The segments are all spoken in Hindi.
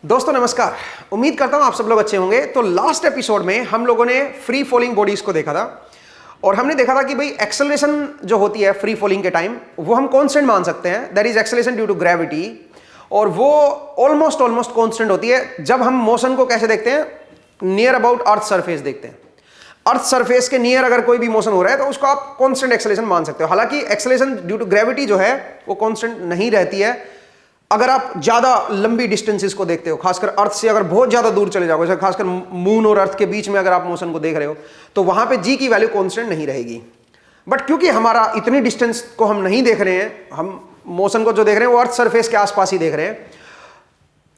दोस्तों नमस्कार। उम्मीद करता हूं आप सब लोग अच्छे होंगे। तो लास्ट एपिसोड में हम लोगों ने फ्री फॉलिंग बॉडीज को देखा था और हमने देखा था कि भाई एक्सेलरेशन जो होती है फ्री फॉलिंग के टाइम वो हम कांस्टेंट मान सकते हैं, that is acceleration due to gravity, और वो ऑलमोस्ट कांस्टेंट होती है जब हम मोशन को कैसे देखते हैं, नियर अबाउट अर्थ सरफेस देखते हैं। अर्थ सरफेस के नियर अगर कोई भी मोशन हो रहा है तो उसको आप कांस्टेंट एक्सेलरेशन मान सकते हो। हालांकि एक्सेलरेशन ड्यू टू ग्रेविटी जो है वो कांस्टेंट नहीं रहती है अगर आप ज्यादा लंबी डिस्टेंसेस को देखते हो, खासकर अर्थ से अगर बहुत ज्यादा दूर चले जाओगे, खासकर मून और अर्थ के बीच में अगर आप मोशन को देख रहे हो तो वहां पे जी की वैल्यू कांस्टेंट नहीं रहेगी। बट क्योंकि हमारा इतनी डिस्टेंस को हम नहीं देख रहे हैं, हम मोशन को जो देख रहे हैं वो अर्थ सरफेस के आसपास ही देख रहे हैं।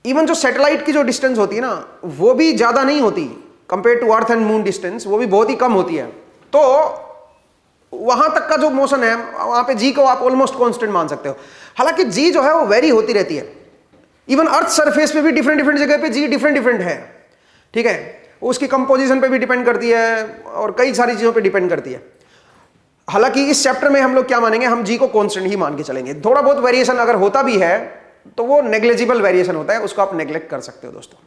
इवन जो सैटेलाइट की जो डिस्टेंस होती है ना वो भी ज्यादा नहीं होती compare to Earth and moon distance, वो भी बहुत ही कम होती है। तो वहां तक का जो मोशन है वहां पे जी को आप ऑलमोस्ट कांस्टेंट मान सकते हो। हालांकि जी जो है वो वेरी होती रहती है। इवन अर्थ सरफेस पे भी डिफरेंट जगह पे जी डिफरेंट है, ठीक है। उसकी कंपोजिशन पे भी डिपेंड करती है और कई सारी चीजों पे डिपेंड करती है। हालांकि इस चैप्टर में हम लोग क्या मानेंगे, हम जी को कांस्टेंट ही मान के चलेंगे। थोड़ा बहुत वेरिएशन अगर होता भी है तो वो नेग्लिजिबल वेरिएशन होता है, उसको आप नेग्लेक्ट कर सकते हो दोस्तों।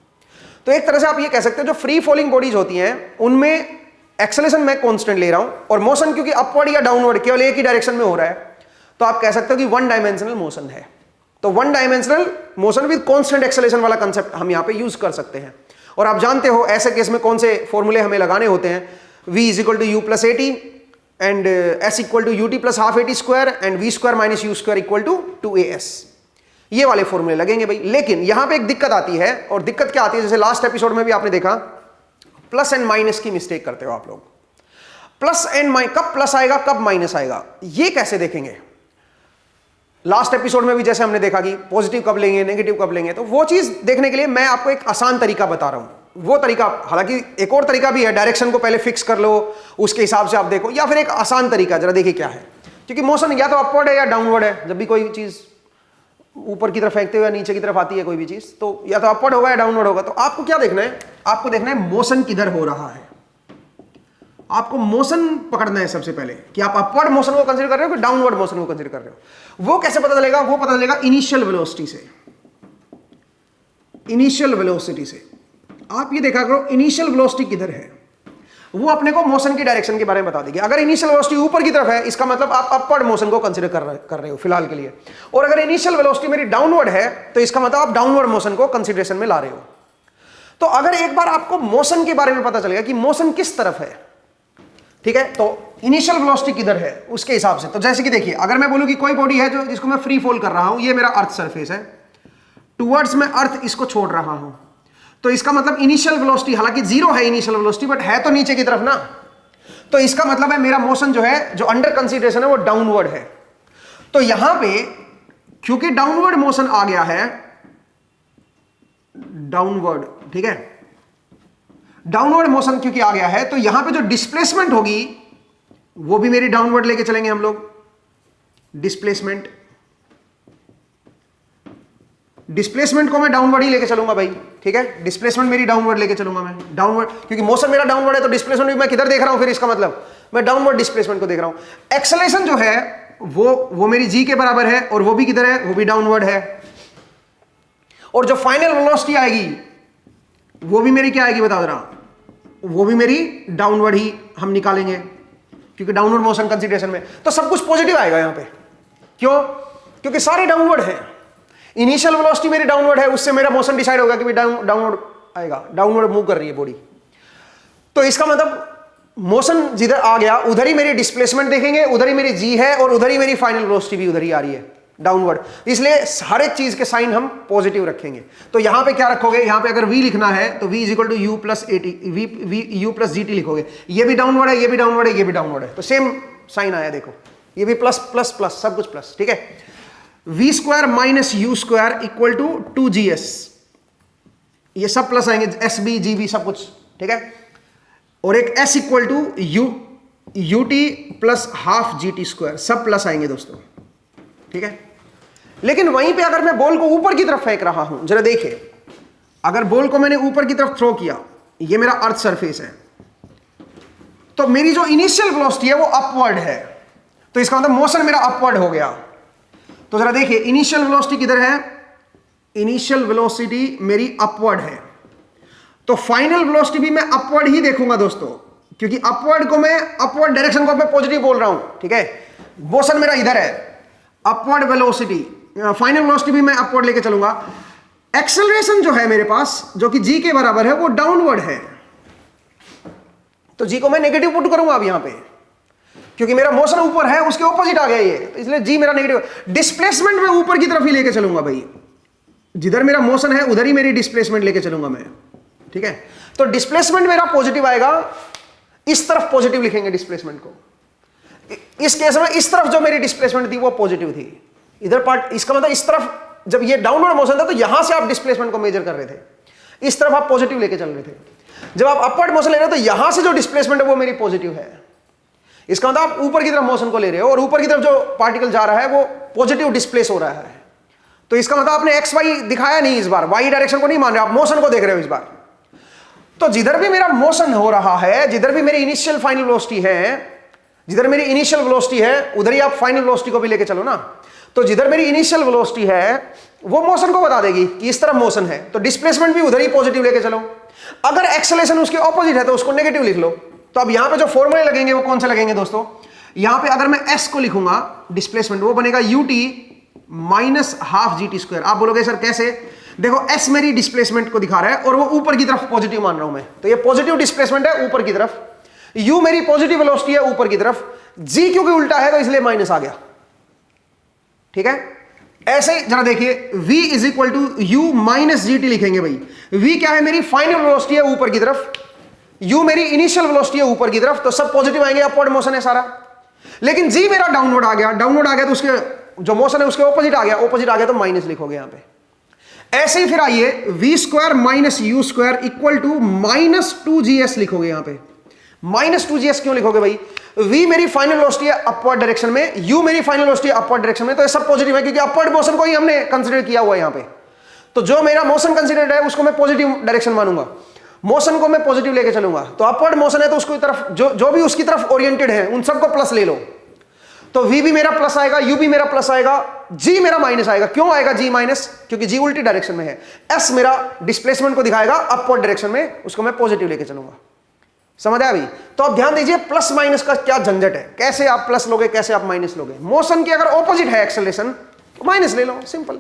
तो एक तरह से आप ये कह सकते हो जो फ्री फॉलिंग बॉडीज होती हैं उनमें एक्सेलरेशन मैं कांस्टेंट ले रहा हूं और मोशन क्योंकि अपवर्ड या डाउनवर्ड केवल एक ही डायरेक्शन में हो रहा है तो आप कह सकते हो कि वन डायमेंशनल मोशन है। तो one dimensional motion with constant acceleration वाला कंसेप्ट हम यहां पे यूज कर सकते हैं। और आप जानते हो ऐसे केस में कौन से फॉर्मूले हमें लगाने होते हैं, v is equal to u plus a t and s equal to u t plus half a t square and v square minus u square equal to 2as, ये वाले फॉर्मूले लगेंगे भाई। लेकिन यहां पे एक दिक्कत आती है, और दिक्कत क्या आती है, जैसे लास्ट एपिसोड में भी आपने देखा प्लस एंड माइनस की मिस्टेक करते हो आप लोग। प्लस एंड माइनस, कब प्लस आएगा कब माइनस आएगा ये कैसे देखेंगे। लास्ट एपिसोड में भी जैसे हमने देखा कि पॉजिटिव कब लेंगे नेगेटिव कब लेंगे, तो वो चीज देखने के लिए मैं आपको एक आसान तरीका बता रहा हूं। वो तरीका, हालांकि एक और तरीका भी है, डायरेक्शन को पहले फिक्स कर लो उसके हिसाब से आप देखो, या फिर एक आसान तरीका जरा देखिए क्या है। क्योंकि मोशन या तो अपवर्ड है या डाउनवर्ड है, जब भी कोई चीज ऊपर की तरफ फेंकते हुए नीचे की तरफ आती है कोई भी चीज, तो या तो अपवर्ड होगा या डाउनवर्ड होगा। तो आपको क्या देखना है, आपको देखना है मोशन किधर हो रहा है। आपको मोशन पकड़ना है सबसे पहले कि आप अपवर्ड मोशन को कंसीडर कर रहे हो कि डाउनवर्ड मोशन को कंसीडर कर रहे हो। वो कैसे पता चलेगा, वो पता चलेगा इनिशियल वेलोसिटी से। इनिशियल वेलोसिटी से आप ये देखा करो इनिशियल वेलोसिटी किधर है, वो अपने को मोशन की डायरेक्शन के बारे में बता देगी। अगर इनिशियल वेलोसिटी ऊपर की तरफ है इसका मतलब आप अपवर्ड मोशन को कंसीडर कर रहे हो फिलहाल के लिए, और अगर इनिशियल वेलोसिटी मेरी डाउनवर्ड है तो इसका मतलब आप डाउनवर्ड मोशन को कंसीडरेशन में ला रहे हो। तो अगर एक बार आपको मोशन के बारे में पता चलेगा कि मोशन किस तरफ है, ठीक है, तो इनिशियल वेलोसिटी किधर है उसके हिसाब से। तो जैसे कि देखिए, अगर मैं बोलूं कि कोई बॉडी है जो जिसको मैं फ्री फॉल कर रहा हूं, ये मेरा अर्थ सरफेस है, टुवर्ड्स मैं अर्थ इसको छोड़ रहा हूं, तो इसका मतलब इनिशियल वेलोसिटी, हालांकि जीरो है इनिशियल वेलोसिटी बट है तो नीचे की तरफ ना, तो इसका मतलब है मेरा मोशन जो है जो अंडर कंसीडरेशन है वो डाउनवर्ड है। तो यहां पे क्योंकि डाउनवर्ड मोशन आ गया है, डाउनवर्ड, ठीक है, डाउनवर्ड मोशन क्योंकि आ गया है तो यहां पे जो डिस्प्लेसमेंट होगी वो भी मेरी डाउनवर्ड लेके चलेंगे हम लोग। डिस्प्लेसमेंट को मैं डाउनवर्ड ही लेके चलूंगा भाई, ठीक है, डिस्प्लेसमेंट मेरी डाउनवर्ड लेके चलूंगा मैं, डाउनवर्ड, क्योंकि मोशन मेरा डाउनवर्ड है तो डिस्प्लेसमेंट भी मैं किधर देख रहा हूं, फिर इसका मतलब मैं डाउनवर्ड डिस्प्लेसमेंट को देख रहा हूं। एक्सेलरेशन जो है वो मेरी जी के बराबर है और वो भी किधर है, वो भी डाउनवर्ड है। और जो फाइनल वेलोसिटी आएगी वो भी मेरी क्या आएगी बता दे रहा, वो भी मेरी डाउनवर्ड ही हम निकालेंगे क्योंकि डाउनवर्ड मोशन कंसीडरेशन में, तो सब कुछ पॉजिटिव आएगा यहां पे। क्यों? क्योंकि सारे डाउनवर्ड है। इनिशियल वेलोसिटी मेरी डाउनवर्ड है, उससे मेरा मोशन डिसाइड होगा कि डाउनवर्ड आएगा, डाउनवर्ड मूव कर रही है बॉडी। तो इसका मतलब मोशन जिधर आ गया उधर ही मेरी डिस्प्लेसमेंट देखेंगे, उधर ही मेरी जी है और उधर ही मेरी फाइनल वेलोसिटी भी उधर ही आ रही है, डाउनवर्ड। इसलिए हर एक चीज के साइन हम पॉजिटिव रखेंगे। तो यहां पे क्या रखोगे, यहां पे अगर v लिखना है तो v is equal to u plus a t, u plus g t लिखोगे। ये भी डाउनवर्ड है, ये भी डाउनवर्ड है, ये भी डाउनवर्ड है, तो सेम साइन आया देखो, ये भी प्लस प्लस प्लस सब कुछ प्लस, ठीक है। V square minus u square equal to 2gs, ये सब प्लस आएंगे, एस बी जी बी सब कुछ, ठीक है। और एक s equal to u t plus half g t square, सब प्लस आएंगे दोस्तों, ठीक है। लेकिन वहीं पे अगर मैं बॉल को ऊपर की तरफ फेंक रहा हूं, जरा देखिए, अगर बॉल को मैंने ऊपर की तरफ थ्रो किया, ये मेरा अर्थ सरफेस है, तो मेरी जो इनिशियल वेलोसिटी है वो अपवर्ड है, तो इसका मतलब मोशन मेरा अपवर्ड हो गया। तो जरा देखिए इनिशियल वेलोसिटी किधर है, इनिशियल वेलोसिटी मेरी अपवर्ड है, तो फाइनल वेलोसिटी भी मैं अपवर्ड ही देखूंगा दोस्तों, क्योंकि अपवर्ड को मैं अपवर्ड डायरेक्शन को मैं पॉजिटिव बोल रहा हूं, ठीक है। मोशन मेरा इधर है, अपवर्ड वेलोसिटी, फाइनल वेलोसिटी भी मैं अपवर्ड लेके चलूंगा। एक्सेलरेशन जो है मेरे पास, जो कि जी के बराबर है, वो डाउनवर्ड है, तो जी को मैं नेगेटिव पुट करूंगा अब यहां पे, क्योंकि मेरा मोशन ऊपर है, उसके ऑपोजिट आ गया ये, तो इसलिए जी मेरा नेगेटिव। डिस्प्लेसमेंट मैं ऊपर की तरफ ही लेके चलूंगा भाई, जिधर मेरा मोशन है उधर ही मेरी डिस्प्लेसमेंट लेके चलूंगा मैं, ठीक है। तो डिस्प्लेसमेंट मेरा पॉजिटिव आएगा, इस तरफ पॉजिटिव लिखेंगे डिस्प्लेसमेंट को। इस केस में इस तरफ जो मेरी डिस्प्लेसमेंट थी वो पॉजिटिव थी, इधर पार्ट, इसका मतलब इस तरफ जब ये डाउनवर्ड मोशन था तो यहां से आप डिस्प्लेसमेंट को मेजर कर रहे थे, इस तरफ आप पॉजिटिव लेके चल रहे थे। जब आप अपवर्ड मोशन ले रहे हो तो यहां से जो डिस्प्लेसमेंट है वो मेरी पॉजिटिव है, इसका मतलब आप ऊपर की तरफ मोशन को ले रहे हो और ऊपर की तरफ जो पार्टिकल जा रहा है वो पॉजिटिव डिस्प्लेस हो रहा है। तो इसका मतलब आपने एक्स वाई दिखाया नहीं, इस बार वाई डायरेक्शन को नहीं मान रहे, आप मोशन को देख रहे हो इस बार। तो जिधर भी मेरा मोशन हो रहा है, जिधर भी मेरी इनिशियल फाइनल वेलोसिटी है, जिधर मेरी इनिशियल वेलोसिटी है उधर ही आप फाइनल वेलोसिटी को भी लेके चलो ना। तो जिधर मेरी इनिशियल वेलोसिटी है वो मोशन को बता देगी कि इस तरफ मोशन है, तो डिस्प्लेसमेंट भी उधर ही पॉजिटिव लेके चलो। अगर एक्सेलरेशन उसके ऑपोजिट है तो उसको नेगेटिव लिख लो। तो अब यहां पे जो फॉर्मूले लगेंगे वो कौन से लगेंगे दोस्तों? यहां पे अगर मैं s को लिखूंगा डिस्प्लेसमेंट, वो बनेगा ut minus half g t square. आप बोलोगे सर कैसे? देखो s मेरी डिस्प्लेसमेंट को दिखा रहा है और वो ऊपर की तरफ पॉजिटिव मान रहा हूं मैं, तो ये पॉजिटिव डिस्प्लेसमेंट है ऊपर की तरफ। u मेरी पॉजिटिव वेलोसिटी है ऊपर की तरफ, g क्योंकि उल्टा है तो इसलिए माइनस आ गया, ठीक है। ऐसे जरा देखिए v is equal to u minus g t लिखेंगे भाई। v क्या है? मेरी फाइनल वेलोसिटी है ऊपर की तरफ, u मेरी इनिशियल वेलोसिटी है ऊपर की तरफ, तो सब पॉजिटिव आएंगे, अपवर्ड मोशन है सारा। लेकिन g मेरा डाउनवर्ड आ गया, डाउनवर्ड आ गया तो उसके जो मोशन है उसके ऑपोजिट आ गया, ऑपोजिट आ गया तो माइनस लिखोगे यहां पे। ऐसे ही फिर आइए v square minus u square equal to minus 2gs लिखोगे यहां पे। माइनस 2gs क्यों लिखोगे भाई? v मेरी फाइनल वेलोसिटी है अपवर्ड डायरेक्शन में, u मेरी फाइनल वेलोसिटी है अपवर्ड डायरेक्शन में, तो ये सब पॉजिटिव है क्योंकि अपवर्ड मोशन को ही हमने कंसीडर किया हुआ है यहां पे। तो जो मेरा मोशन कंसीडर्ड है उसको मैं पॉजिटिव डायरेक्शन मानूंगा, मोशन को मैं पॉजिटिव लेके चलूंगा। तो अपवर्ड मोशन है तो उसको तरफ जो भी उसकी तरफ ओरिएंटेड है उन सबको प्लस ले लो, तो v भी मेरा प्लस आएगा, u भी मेरा प्लस आएगा, g मेरा माइनस आएगा। क्यों आएगा g माइनस? क्योंकि g उल्टी डायरेक्शन में है। s मेरा डिस्प्लेसमेंट को दिखाएगा अपवर्ड डायरेक्शन में, उसको मैं पॉजिटिव लेके चलूंगा। समझ आया अभी? तो अब ध्यान दीजिए प्लस माइनस का क्या झंझट है, कैसे आप प्लस लोगे, कैसे आप माइनस लोगे। मोशन की अगर ऑपोजिट है एक्सेलरेशन तो माइनस ले लो, सिंपल।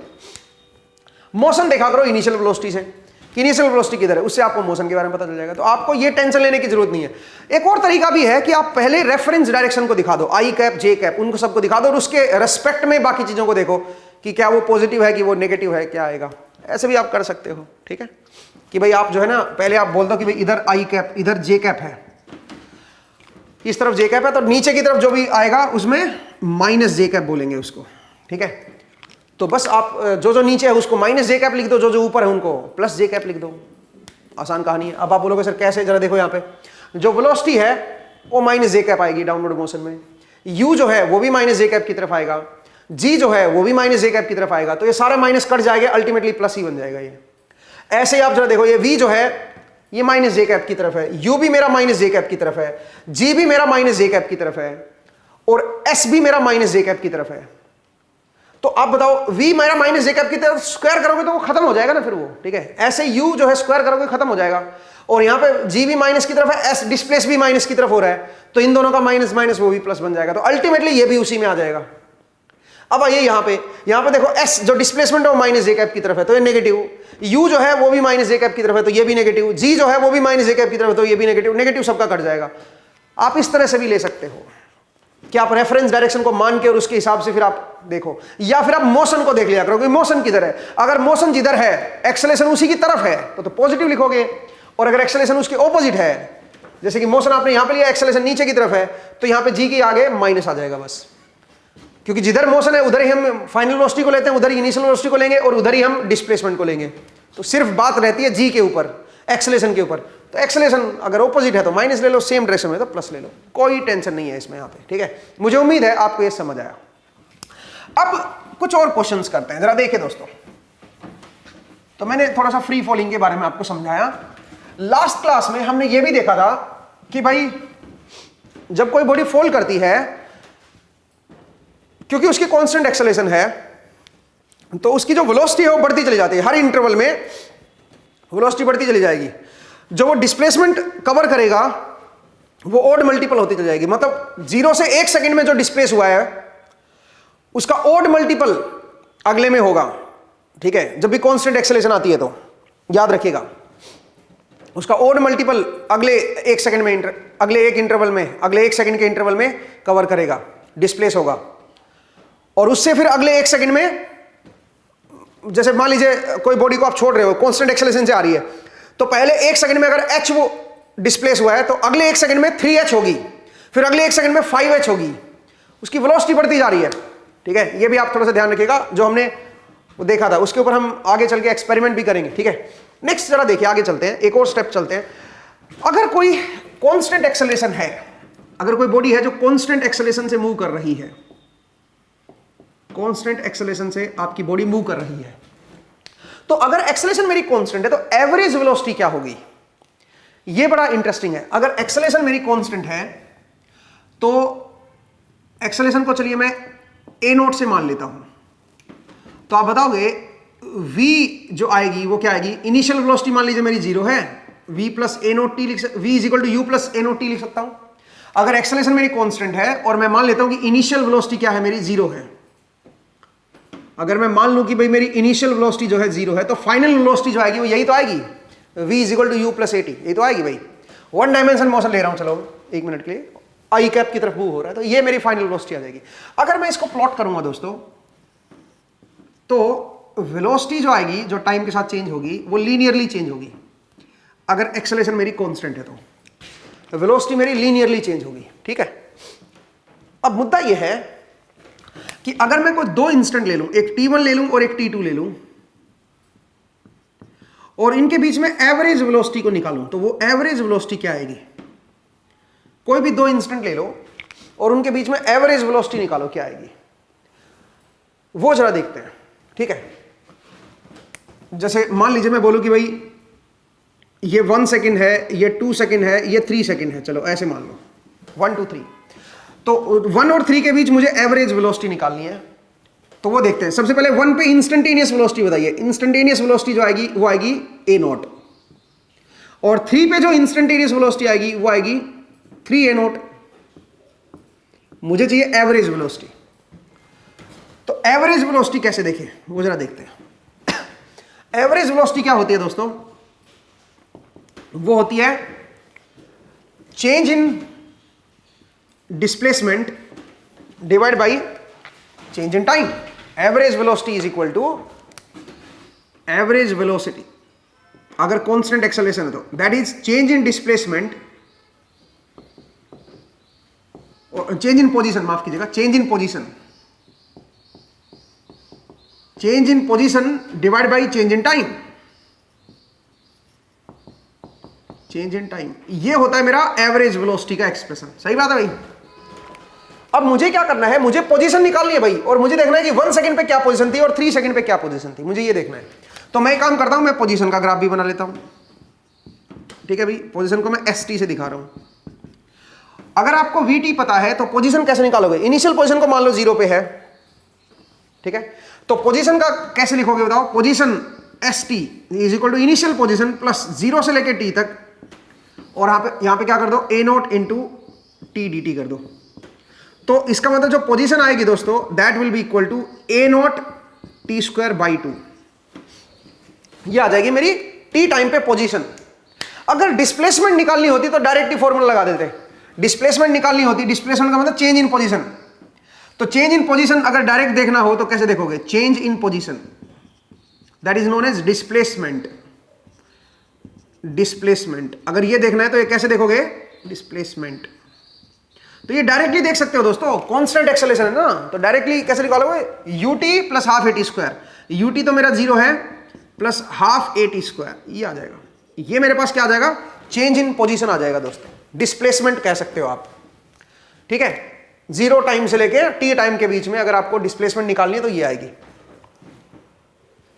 मोशन देखा करो इनिशियल वेलोसिटी से, इनिशियल वेलोसिटी किधर है, उससे आपको मोशन के बारे में पता चल जाएगा। तो आपको ये टेंशन लेने की जरूरत नहीं है। एक और तरीका भी है कि आप पहले रेफरेंस डायरेक्शन को दिखा दो, आई कैप जे कैप, उनको सबको दिखा दो और उसके रेस्पेक्ट में बाकी चीजों को देखो कि क्या वो पॉजिटिव है कि वो नेगेटिव है, क्या आएगा। ऐसे भी आप कर सकते हो, ठीक है। कि भाई आप जो है ना पहले आप बोल दो कि भाई इधर आई कैप, इधर जे कैप है, इस तरफ जे कैप है, तो नीचे की तरफ जो भी आएगा उसमें माइनस जे कैप बोलेंगे उसको, ठीक है। तो बस आप जो जो नीचे है उसको माइनस जे कैप लिख दो, जो जो ऊपर है उनको प्लस जे कैप लिख दो। आसान कहानी है। अब आप बोलोगे सर कैसे? जरा देखो यहाँ पे जो वेलोसिटी है वो माइनस जे कैप आएगी डाउनवर्ड मोशन में, u जो है वो भी माइनस जे कैप की तरफ आएगा, g जो है वो भी माइनस जे कैप की तरफ आएगा, तो ये सारा माइनस कट जाएगा, अल्टीमेटली प्लस ही बन जाएगा ये। ऐसे ही आप जरा देखो ये v जो है ये माइनस जे कैप की तरफ है, u भी मेरा माइनस जे कैप की तरफ है, g भी मेरा माइनस जे कैप की तरफ है और s भी मेरा माइनस जे कैप की तरफ है। तो आप बताओ v मेरा माइनस जे कैप की तरफ स्क्वायर करोगे तो वो खत्म हो जाएगा ना फिर वो, ठीक है। ऐसे u जो है स्क्वायर करोगे खत्म हो जाएगा, और यहां पे g भी माइनस की तरफ है, s डिस्प्लेस भी माइनस की तरफ हो रहा है, तो इन दोनों का माइनस माइनस वो भी प्लस बन जाएगा, तो अल्टीमेटली ये भी उसी में आ जाएगा। अब आइए यहां पे देखो s जो डिस्प्लेसमेंट है वो माइनस जे कैप की तरफ है तो ये नेगेटिव, u जो है वो भी माइनस जे कैप की तरफ है तो ये भी नेगेटिव, g जो है वो भी माइनस जे कैप की तरफ है तो ये भी नेगेटिव, नेगेटिव सबका कट जाएगा। आप इस तरह से भी ले सकते हो कि आप रेफरेंस डायरेक्शन को मान के और उसके हिसाब से फिर आप देखो, या फिर आप मोशन को देख लिया करो कि मोशन किधर है। अगर मोशन जिधर है एक्सेलरेशन उसी की तरफ है तो पॉजिटिव लिखोगे, और अगर एक्सेलरेशन उसके ऑपोजिट है, जैसे कि मोशन आपने यहां पे लिया एक्सेलरेशन नीचे की तरफ है, तो यहां पे g के आगे माइनस आ जाएगा बस, क्योंकि जिधर मोशन है उधर ही हम फाइनल वेलोसिटी को लेते हैं, उधर ही इनिशियल वेलोसिटी को लेंगे और उधर ही हम डिस्प्लेसमेंट को लेंगे। तो सिर्फ बात रहती है g के ऊपर, एक्सेलरेशन के ऊपर। तो एक्सेलरेशन अगर ऑपोजिट है तो माइनस ले लो, सेम डायरेक्शन में तो प्लस ले लो, कोई टेंशन नहीं है इसमें यहाँ पे, ठीक है। मुझे उम्मीद है आपको ये समझ आया। अब कुछ और क्वेश्चंस करते हैं, जरा देखिए दोस्तों। तो मैंने थोड़ा सा फ्री फॉलिंग के बारे में आपको समझाया। लास्ट क्लास में हमने ये भी देखा था कि भाई जब कोई बॉडी फॉल करती है, क्योंकि उसकी कांस्टेंट एक्सेलरेशन है, तो उसकी जो वेलोसिटी है वो बढ़ती चली जाती है, हर इंटरवल में वेलोसिटी बढ़ती चली जाएगी। जो वो डिस्प्लेसमेंट कवर करेगा वो ओड मल्टीपल होती चली जाएगी, मतलब 0 से 1 सेकंड में जो डिस्प्लेस हुआ है उसका ओड मल्टीपल अगले में होगा। ठीक है, जब भी कांस्टेंट एक्सेलरेशन आती है तो याद रखिएगा उसका ओड मल्टीपल अगले 1 सेकंड में, अगले एक इंटरवल में, अगले 1 सेकंड के इंटरवल में कवर करेगा, डिस्प्लेस होगा। और उससे फिर अगले 1 सेकंड में, जैसे मान लीजिए कोई बॉडी को आप छोड़ रहे हो, कांस्टेंट एक्सेलरेशन से आ रही है, तो पहले 1 सेकंड में अगर h वो डिस्प्लेस हुआ है तो अगले 1 सेकंड में 3h होगी, फिर अगले 1 सेकंड में 5h होगी, उसकी वेलोसिटी बढ़ती जा रही है। ठीक है, ये भी आप थोड़ा सा ध्यान रखिएगा, जो हमने वो देखा था उसके ऊपर हम आगे चल के एक्सपेरिमेंट भी करेंगे। ठीक है, नेक्स्ट जरा देखिए, आगे चलते हैं, एक और स्टेप चलते हैं। अगर कोई कांस्टेंट एक्सेलरेशन है, अगर कोई बॉडी है जो कांस्टेंट एक्सेलरेशन से मूव कर रही है, कांस्टेंट एक्सेलरेशन से आपकी बॉडी मूव कर रही है, तो अगर एक्सेलरेशन मेरी कांस्टेंट है तो एवरेज वेलोसिटी क्या होगी? ये बड़ा इंटरेस्टिंग है। अगर एक्सेलरेशन मेरी कांस्टेंट है तो एक्सेलरेशन को चलिए मैं a नोट से मान लेता हूं, तो आप बताओगे v जो आएगी वो क्या आएगी? इनिशियल वेलोसिटी मान लीजिए मेरी 0 है, v plus a naught t v is equal to u plus a naught t लिख सकता हूं। अगर एक्सेलरेशन मेरी कांस्टेंट है और मैं मान लेता हूं कि इनिशियल वेलोसिटी क्या है मेरी? 0 है। अगर मैं मान लूं कि भाई मेरी इनिशियल वेलोसिटी जो है 0 है, तो फाइनल वेलोसिटी जो आएगी वो यही तो आएगी, v is equal to u plus at, यही तो आएगी भाई। 1 डायमेंशन मोशन ले रहा हूं, चलो 1 मिनट के लिए, आई कैप की तरफ मूव हो रहा है, तो ये मेरी फाइनल वेलोसिटी आ जाएगी। अगर मैं इसको प्लॉट करूंगा दोस्तों, तो वेलोसिटी जो आएगी, जो टाइम के साथ चेंज होगी, वो लीनियरली चेंज होगी। अगर एक्सेलरेशन मेरी कांस्टेंट है तो वेलोसिटी मेरी लीनियरली चेंज होगी। ठीक है, अब मुद्दा यह है कि अगर मैं कोई 2 इंस्टेंट ले लूं, एक t1 ले लूं और एक t2 ले लूं, और इनके बीच में एवरेज वेलोसिटी को निकालूं, तो वो एवरेज वेलोसिटी क्या आएगी? कोई भी 2 इंस्टेंट ले लो और उनके बीच में एवरेज वेलोसिटी निकालो, क्या आएगी वो जरा देखते हैं। ठीक है, जैसे मान लीजिए मैं बोलूं कि भाई ये 1 सेकंड है, ये 2 सेकंड है, ये 3 सेकंड है, चलो ऐसे मान लो 1 2 3, तो 1 और 3 के बीच मुझे एवरेज वेलोसिटी निकालनी है, तो वो देखते हैं। सबसे पहले 1 पे इंस्टेंटेनियस वेलोसिटी बताइए। इंस्टेंटेनियस वेलोसिटी जो आएगी वो आएगी a नॉट, और 3 पे जो इंस्टेंटेनियस वेलोसिटी आएगी वो आएगी 3a नॉट। मुझे चाहिए एवरेज वेलोसिटी, तो एवरेज वेलोसिटी कैसे देखें वो जरा देखते हैं। एवरेज वेलोसिटी क्या होती है दोस्तों? वो होती है change in displacement divide by change in time. Average velocity is equal to average velocity, अगर कांस्टेंट एक्सेलरेशन है तो that is change in displacement, change in position, माफ कीजिएगा, change in position, change in position divide by change in time, change in time, ये होता है मेरा एवरेज वेलोसिटी का एक्सप्रेशन। सही बात है भाई। अब मुझे क्या करना है? मुझे पोजीशन निकालनी है भाई, और मुझे देखना है कि 1 सेकंड पे क्या पोजीशन थी और 3 सेकंड पे क्या पोजीशन थी, मुझे ये देखना है। तो मैं एक काम करता हूं, मैं पोजीशन का ग्राफ भी बना लेता हूं। ठीक है भाई, पोजीशन को मैं st से दिखा रहा हूं। अगर आपको vt पता है तो पोजीशन कैसे निकालोगे? इनिशियल पोजीशन को मान लो 0 पे है, ठीक है, तो पोजीशन का कैसे लिखोगे बताओ? Position st is equal to initial position plus 0 से लेके t तक, और यहां पे क्या कर दो? a naught into t d t कर दो। तो इसका मतलब जो पोजीशन आएगी दोस्तों, that will be equal to a naught t square by 2, ये आ जाएगी मेरी t टाइम पे पोजीशन। अगर डिस्प्लेसमेंट निकालनी होती तो डायरेक्टली फॉर्मूला लगा देते। डिस्प्लेसमेंट निकालनी होती, डिस्प्लेसमेंट का मतलब चेंज इन पोजीशन, तो चेंज इन पोजीशन अगर डायरेक्ट देखना हो तो कैसे देखोगे? Change in position, that is known as displacement. Displacement अगर ये देखना है तो ये कैसे देखोगे? डिस्प्लेसमेंट। तो ये डायरेक्टली देख सकते हो दोस्तों, कांस्टेंट एक्सेलरेशन है ना, तो डायरेक्टली कैसे निकालोगे? ut plus half at square, ut तो मेरा 0 है, प्लस हाफ at स्क्वायर, ये आ जाएगा। ये मेरे पास क्या आ जाएगा? चेंज इन पोजीशन आ जाएगा दोस्तों, डिस्प्लेसमेंट कह सकते हो आप। ठीक है, 0 टाइम से लेके t टाइम के बीच में अगर आपको डिस्प्लेसमेंट निकालनी है तो ये आएगी।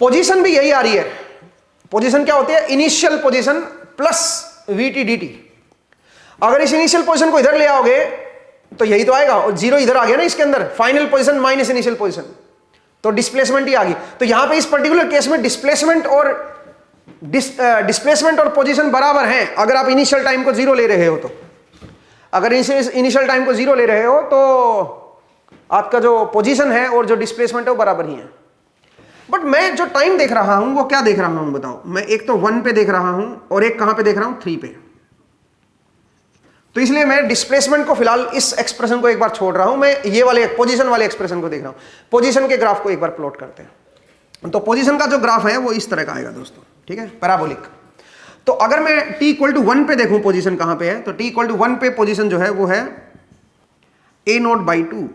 पोजीशन भी यही आ रही है। पोजीशन क्या होती है? Initial position plus vt dt। अगर इस इनिशियल पोजीशन को इधर ले आओगे तो यही तो आएगा, और 0 इधर आ गया ना इसके अंदर, final position minus initial position, तो डिस्प्लेसमेंट ही आ गई। तो यहां पे इस पर्टिकुलर केस में डिस्प्लेसमेंट और पोजीशन बराबर हैं अगर आप इनिशियल टाइम को 0 ले रहे हो तो। अगर इनिशियल टाइम को 0 ले रहे हो तो आपका जो पोजीशन है और जो डिस्प्लेसमेंट है वो बराबर ही है। बट मैं जो टाइम देख रहा हूं वो क्या देख रहा हूं बताओ? मैं एक तो 1 पे देख रहा हूं और एक कहां पे देख रहा हूं? 3 पे। तो इसलिए मैं डिस्प्लेसमेंट को फिलहाल इस एक्सप्रेशन को एक बार छोड़ रहा हूं, मैं ये वाले पोजीशन वाले एक्सप्रेशन को देख रहा हूं। पोजीशन के ग्राफ को एक बार प्लॉट करते हैं। तो पोजीशन का जो ग्राफ है वो इस तरह का आएगा दोस्तों, ठीक है, पैराबोलिक। तो अगर मैं t = 1 पे देखूं पोजीशन कहां पे है, तो t = 1 पे पोजीशन जो है वो है a0/2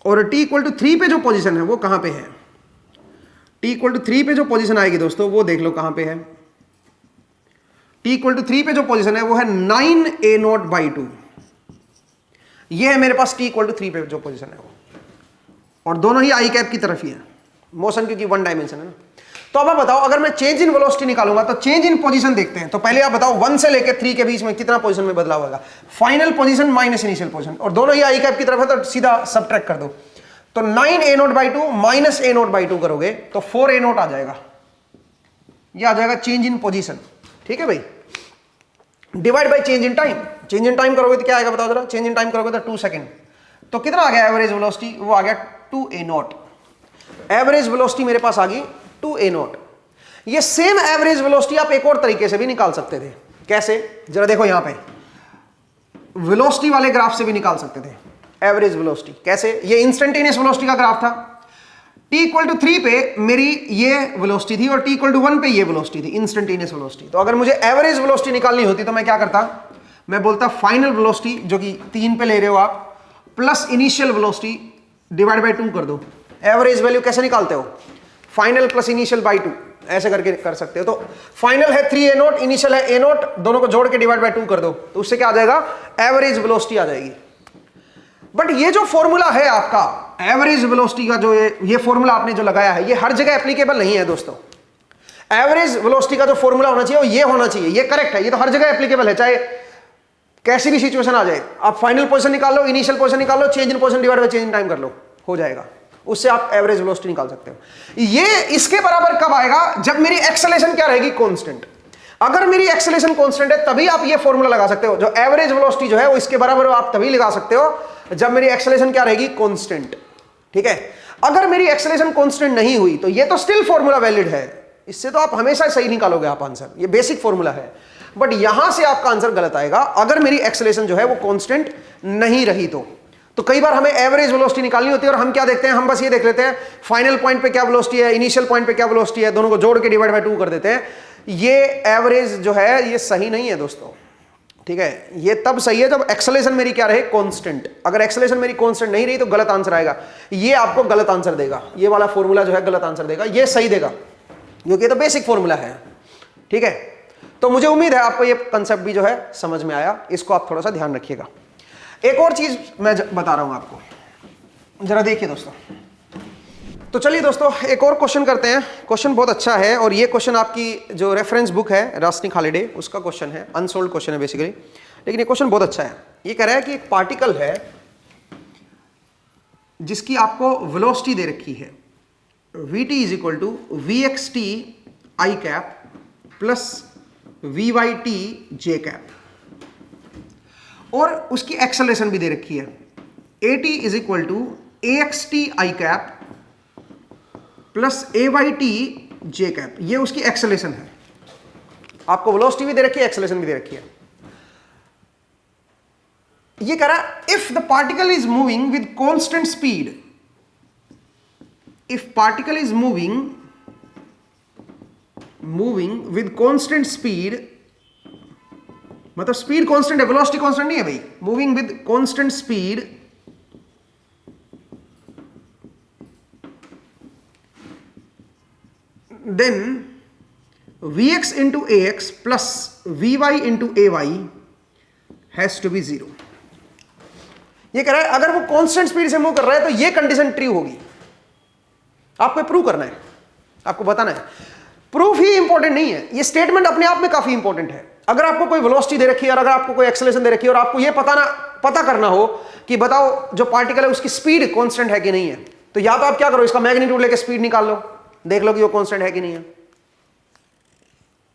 और t = 3 पे जो पोजीशन है वो कहां पे है? t = 3 पे जो पोजीशन आएगी दोस्तों वो देख लो कहां पे है। t = 3 पे जो पोजीशन है वो है 9a0/2। ये है मेरे पास t = 3 पे जो पोजीशन है वो, और दोनों ही आई कैप की तरफ ही है मोशन, क्योंकि 1 डायमेंशन है ना। तो अब आप बताओ अगर मैं चेंज इन वेलोसिटी निकालूंगा तो चेंज इन पोजीशन देखते हैं। तो पहले आप बताओ 1 से लेकर 3 के बीच में कितना पोजीशन में बदलाव होगा? Final position minus initial position, और दोनों ही आई कैप की तरफ है तो सीधा सबट्रैक्ट कर दो। तो 9a0/2 माइनस a0/2 करोगे तो 4a0 आ जाएगा। ये आ जाएगा चेंज इन पोजीशन, ठीक है भाई, divide by change in time. Change in time करोगे तो क्या आएगा बताओ जरा? चेंज इन टाइम करोगे तो 2 सेकंड। तो कितना आ गया एवरेज वेलोसिटी? वो आ गया 2a0। एवरेज वेलोसिटी मेरे पास आ गई 2a0। ये सेम एवरेज वेलोसिटी आप एक और तरीके से भी निकाल सकते थे। कैसे? जरा देखो यहां पे वेलोसिटी वाले ग्राफ से भी निकाल सकते थे एवरेज वेलोसिटी। कैसे? ये इंस्टेंटेनियस वेलोसिटी का ग्राफ था। t = 3 पे मेरी ये वेलोसिटी थी और t = 1 पे ये वेलोसिटी थी, इंस्टेंटेनियस वेलोसिटी। तो अगर मुझे एवरेज वेलोसिटी निकालनी होती तो मैं क्या करता? मैं बोलता फाइनल वेलोसिटी जो कि 3 पे ले रहे हो आप plus initial velocity divide by 2 कर दो। एवरेज वैल्यू कैसे निकालते हो? फाइनल प्लस इनिशियल बाय 2 ऐसे करके कर सकते हो। तो फाइनल है 3a0, इनिशियल है a0, दोनों को जोड़ के डिवाइड बाय 2 कर दो, तो उससे क्या आ जाएगा? एवरेज वेलोसिटी आ जाएगी। बट ये जो फॉर्मूला है आपका एवरेज वेलोसिटी का, जो ये फॉर्मूला आपने जो लगाया है, ये हर जगह एप्लीकेबल नहीं है दोस्तों। एवरेज वेलोसिटी का जो फॉर्मूला होना चाहिए वो ये होना चाहिए, ये करेक्ट है, ये तो हर जगह एप्लीकेबल है, चाहे कैसी भी सिचुएशन आ जाए। आप फाइनल पोजीशन निकाल लो, इनिशियल पोजीशन निकाल लो, change in position divide by change in time कर लो, हो जाएगा। उससे आप एवरेज वेलोसिटी निकाल सकते हो। ये इसके बराबर कब आएगा? जब मेरी एक्सेलरेशन क्या रहेगी? कांस्टेंट। अगर मेरी एक्सेलरेशन कांस्टेंट है तभी आप ये फॉर्मूला लगा सकते हो। जो एवरेज वेलोसिटी जो है वो इसके बराबर हो, आप तभी लगा सकते हो जब मेरी एक्सेलरेशन क्या रहेगी? कांस्टेंट, ठीक है। अगर मेरी एक्सेलरेशन कांस्टेंट नहीं हुई तो ये तो स्टिल फॉर्मूला वैलिड है, इससे तो आप हमेशा सही निकालोगे आप आंसर, ये बेसिक फॉर्मूला है। बट यहां से आपका आंसर गलत आएगा अगर मेरी एक्सेलरेशन जो है वो कांस्टेंट नहीं रही तो कई बार हमें एवरेज वेलोसिटी निकालनी होती है और हम क्या देखते हैं? हम बस ये देख लेते हैं फाइनल पॉइंट पे क्या वेलोसिटी है, इनिशियल पॉइंट पे क्या वेलोसिटी है, दोनों को जोड़ के डिवाइड बाय 2 कर देते हैं। ये एवरेज जो है ये सही नहीं है दोस्तों, ठीक है। ये तब सही है जब एक्सेलरेशन मेरी क्या रहे? कांस्टेंट। अगर एक्सेलरेशन मेरी कांस्टेंट नहीं रही तो गलत आंसर आएगा, ये आपको गलत आंसर देगा, ये वाला फॉर्मूला जो है गलत आंसर देगा, ये सही देगा क्योंकि ये तो बेसिक फॉर्मूला है, ठीक है। तो मुझे उम्मीद है आपको ये कंसेप्ट भी जो है समझ में आया, इसको आप थोड़ा सा ध्यान रखिएगा। एक और चीज मैं बता रहा हूं आपको, जरा देखिए दोस्तों। तो चलिए दोस्तों एक और क्वेश्चन करते हैं। क्वेश्चन बहुत अच्छा है और ये क्वेश्चन आपकी जो रेफरेंस बुक है रास्निक हॉलिडे उसका क्वेश्चन है, अनसोल्ड क्वेश्चन है बेसिकली, लेकिन ये क्वेश्चन बहुत अच्छा है। ये कह रहा है कि एक पार्टिकल है जिसकी आपको वेलोसिटी दे रखी है vt = vxt i cap plus vyt j cap, और उसकी एक्सेलरेशन भी दे रखी है at = axt i cap plus ayt j cap. ये उसकी एक्सेलरेशन है। आपको वेलोसिटी भी दे रखी है, एक्सेलरेशन भी दे रखी है। ये कह रहा है if the particle is moving with constant speed, if particle is moving with constant speed, मतलब स्पीड कांस्टेंट है, वेलोसिटी कांस्टेंट नहीं है भाई, moving with constant speed then vx into ax plus vy into ay has to be 0। ये कह रहा है अगर वो कांस्टेंट स्पीड से मूव कर रहा है तो ये कंडीशन ट्रू होगी। आपको प्रूव करना है, आपको बताना है। प्रूफ ही इंपॉर्टेंट नहीं है, ये स्टेटमेंट अपने आप में काफी इंपॉर्टेंट है। अगर आपको कोई वेलोसिटी दे रखी है और अगर आपको कोई एक्सेलरेशन दे रखी है और आपको ये पता करना हो कि बताओ जो पार्टिकल है उसकी स्पीड कांस्टेंट है कि नहीं है, तो या तो आप क्या करो, इसका मैग्नीट्यूड लेके स्पीड निकाल लो, देख लो कि वो कांस्टेंट है कि नहीं है,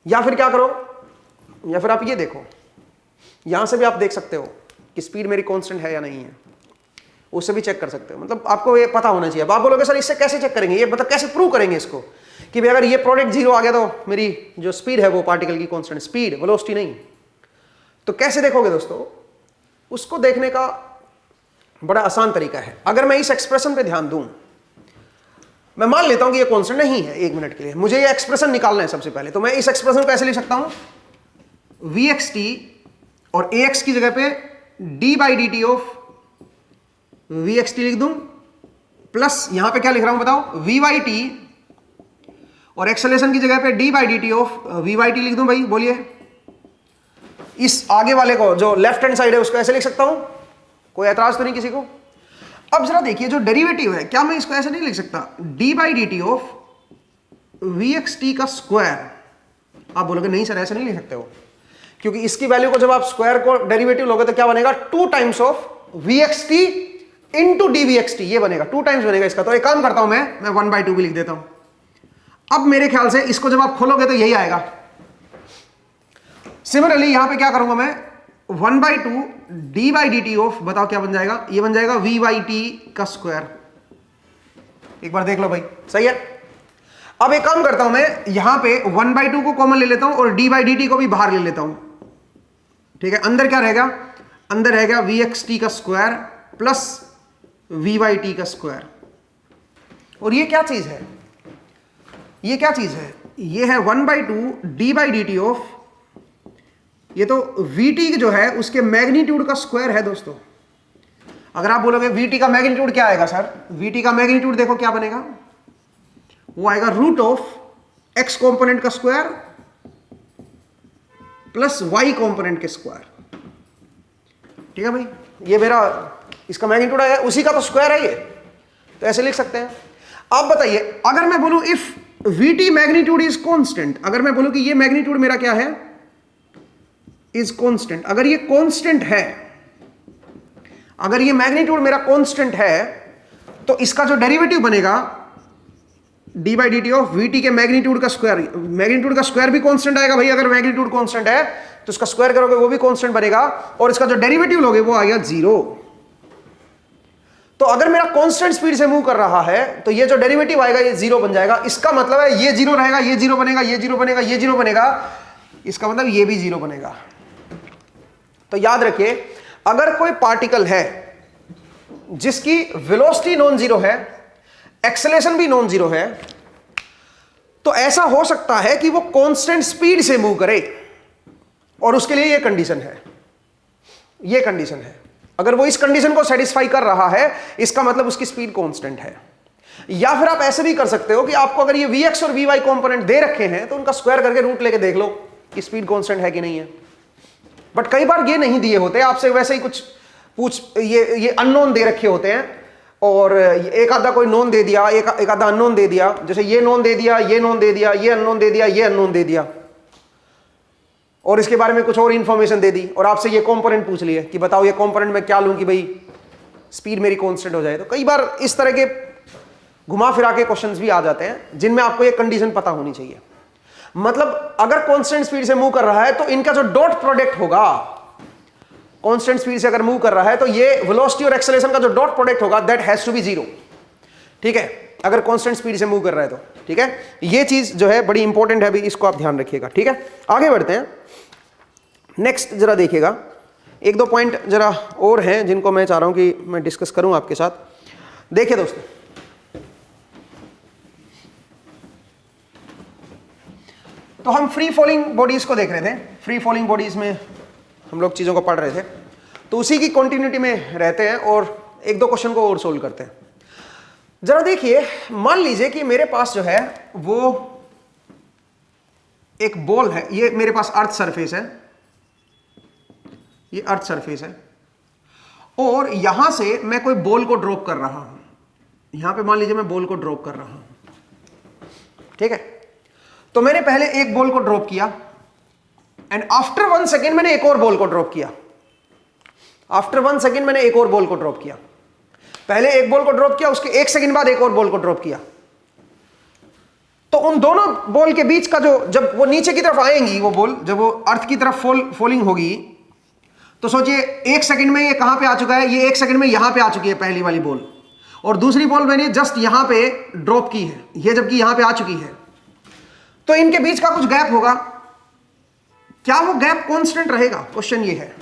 या फिर क्या करो, या फिर आप ये देखो, यहां से भी आप देख सकते हो कि स्पीड मेरी कांस्टेंट है या नहीं है, उससे भी चेक कर सकते हो। मतलब आपको ये पता होना चाहिए। अब आप बोलोगे सर इससे कैसे चेक करेंगे, ये मतलब कैसे प्रूव करेंगे इसको कि भाई अगर ये प्रोडक्ट जीरो आ गया तो मेरी जो स्पीड है वो पार्टिकल की कांस्टेंट, स्पीड वेलोसिटी नहीं। तो कैसे देखोगे दोस्तों, उसको देखने का बड़ा आसान तरीका है। अगर मैं इस एक्सप्रेशन पे ध्यान दूं, मैं मान लेता हूं कि ये कांस्टेंट नहीं है, एक मिनट के लिए मुझे ये एक्सप्रेशन निकालना है सबसे पहले, तो मैं इस एक्सप्रेशन को ऐसे लिख सकता हूं, vxt और ax की जगह पे d by D T of vxt लिख दूं, प्लस यहां पे क्या लिख रहा हूं बताओ, vyt, और एक्सेलरेशन की जगह पे d by D T of vyt लिख दूं। भाई बोलिए, इस आगे वाले को जो लेफ्ट हैंड साइड है उसको ऐसे लिख सकता हूं, कोई ऐतराज तो नहीं किसी को। अब जरा देखिए जो डेरिवेटिव है, क्या मैं इसको ऐसे नहीं लिख सकता, d by D T of vxt का स्क्वायर। आप बोलोगे नहीं सर ऐसे नहीं लिख सकते हो, क्योंकि इसकी वैल्यू को जब आप स्क्वायर को डेरिवेटिव लोगे तो क्या बनेगा, 2 times of vxt into dvxt, ये बनेगा 2 टाइम्स बनेगा इसका। तो एक काम करता हूं मैं 1/2 भी लिख देता हूं। अब मेरे ख्याल से इसको जब आप खोलोगे तो यही आएगा। सिमिलरली यहां पे क्या करूंगा मैं, 1/2 d by D T of, बताओ क्या बन जाएगा, ये बन जाएगा vyt का स्क्वायर। एक बार देख लो भाई, सही है। अब एक काम करता हूं मैं, यहां पे 1/2 को कॉमन ले लेता हूं और d बाई डी टी को भी बाहर ले लेता हूं, ठीक है। अंदर क्या रहेगा, अंदर रहेगा vxt का स्क्वायर प्लस vyt का स्क्वायर। और ये क्या चीज है, ये क्या चीज है, ये है 1/2 d by D T of, ये तो vt जो है उसके मैग्नीट्यूड का स्क्वायर है दोस्तों। अगर आप बोलोगे vt का मैग्नीट्यूड क्या आएगा सर, vt का मैग्नीट्यूड देखो क्या बनेगा, वो आएगा रूट ऑफ x कॉम्पोनेंट का स्क्वायर प्लस y कॉम्पोनेंट के स्क्वायर, ठीक है भाई। ये मेरा इसका मैग्नीट्यूड है, उसी का तो स्क्वायर है ये, तो ऐसे लिख सकते हैं। अब बताइए, अगर मैं बोलूं if vt magnitude is constant, अगर मैं बोलूं कि ये मैग्नीट्यूड मेरा क्या है, इज कांस्टेंट, अगर ये कांस्टेंट है, अगर ये मैग्नीट्यूड मेरा कांस्टेंट है, तो इसका जो डेरिवेटिव बनेगा d by D T of vt के मैग्नीट्यूड का स्क्वायर, मैग्नीट्यूड का स्क्वायर भी कांस्टेंट आएगा भाई। अगर मैग्नीट्यूड कांस्टेंट है तो इसका स्क्वायर करोगे वो भी कांस्टेंट बनेगा, और इसका जो डेरिवेटिव लोगे वो आएगा 0। तो अगर मेरा कांस्टेंट स्पीड से मूव कर रहा है तो ये जो डेरिवेटिव आएगा ये 0 बन जाएगा। इसका मतलब है ये 0 रहेगा, ये 0 बनेगा, ये 0 बनेगा, ये 0 बनेगा, इसका मतलब ये भी 0 बनेगा। तो याद रखिए, अगर कोई पार्टिकल है जिसकी वेलोसिटी नॉन जीरो है, एक्सेलरेशन भी नॉन जीरो है, तो ऐसा हो सकता है कि वो कांस्टेंट स्पीड से मूव करे, और उसके लिए ये कंडीशन है, ये कंडीशन है। अगर वो इस कंडीशन को सेटिस्फाई कर रहा है, इसका मतलब उसकी स्पीड कांस्टेंट है। या फिर आप ऐसे भी कर सकते हो कि आपको अगर ये vx और vy कंपोनेंट दे रखे हैं तो उनका स्क्वायर करके रूट लेके देख लो कि स्पीड कांस्टेंट है कि नहीं है। बट कई बार ये नहीं दिए होते, आपसे वैसे ही कुछ ये अननोन दे रखे होते हैं, और एक आधा कोई नोन दे दिया, एक आधा अननोन दे दिया, जैसे ये नोन दे दिया, ये नोन दे दिया, ये अननोन दे दिया, ये अननोन दे दिया, और इसके बारे में कुछ और इंफॉर्मेशन दे दी, और आपसे ये कंपोनेंट पूछ लिए कि बताओ ये कंपोनेंट मैं क्या लूं कि भाई स्पीड मेरी कांस्टेंट हो जाए। तो कई बार इस तरह के घुमा फिरा के क्वेश्चंस भी आ जाते हैं जिनमें आपको ये कंडीशन पता होनी चाहिए। मतलब अगर कांस्टेंट स्पीड से मूव कर रहा है तो इनका जो डॉट प्रोडक्ट होगा, कांस्टेंट स्पीड से अगर मूव कर रहा है तो ये वेलोसिटी और एक्सेलरेशन का जो डॉट प्रोडक्ट होगा दैट हैज टू बी 0, ठीक है, अगर कांस्टेंट स्पीड से मूव कर रहा है तो, ठीक है। ये चीज जो है बड़ी इंपॉर्टेंट है भी, इसको आप ध्यान रखिएगा, ठीक है। आगे बढ़ते हैं, नेक्स्ट जरा देखिएगा, एक दो पॉइंट जरा और हैं जिनको मैं चाह रहा हूं कि मैं डिस्कस करूं आपके साथ। देखिए दोस्तों, तो हम फ्री फॉलिंग बॉडीज को देख रहे थे, फ्री फॉलिंग बॉडीज में हम लोग चीज़ों को पढ़ रहे थे, तो उसी की कंटिन्यूटी में रहते हैं और एक दो क्वेश्चन को और सोल्व करते हैं। जरा देखिए, मान लीजिए कि मेरे पास जो है वो एक बॉल है, ये मेरे पास अर्थ सरफेस है, ये अर्थ सरफेस है, और यहां से मैं कोई बॉल को ड्रॉप कर रहा हूं, यहां पे मान लीजिए मैं बॉल को ड्रॉप कर रहा हूं, ठीक है। तो मैंने पहले एक बॉल को ड्रॉप किया, एंड आफ्टर 1 सेकेंड मैंने एक और बॉल को ड्रॉप किया, आफ्टर 1 सेकेंड मैंने एक और बॉल को ड्रॉप किया। पहले एक बॉल को ड्रॉप किया, उसके 1 सेकंड बाद एक और बॉल को ड्रॉप किया, तो उन दोनों बॉल के बीच का जो, जब वो नीचे की तरफ आएंगी वो बॉल, जब वो अर्थ की तरफ फॉलिंग होगी, तो सोचिए 1 सेकंड में ये कहां पे आ चुका है, ये 1 सेकंड में यहां पे आ चुकी है पहली वाली बॉल, और दूसरी बॉल मैंने जस्ट यहां पे ड्रॉप की है, ये जबकि यहां पे आ चुकी है, तो इनके बीच का कुछ गैप होगा। क्या वो गैप कांस्टेंट रहेगा? क्वेश्चन ये है।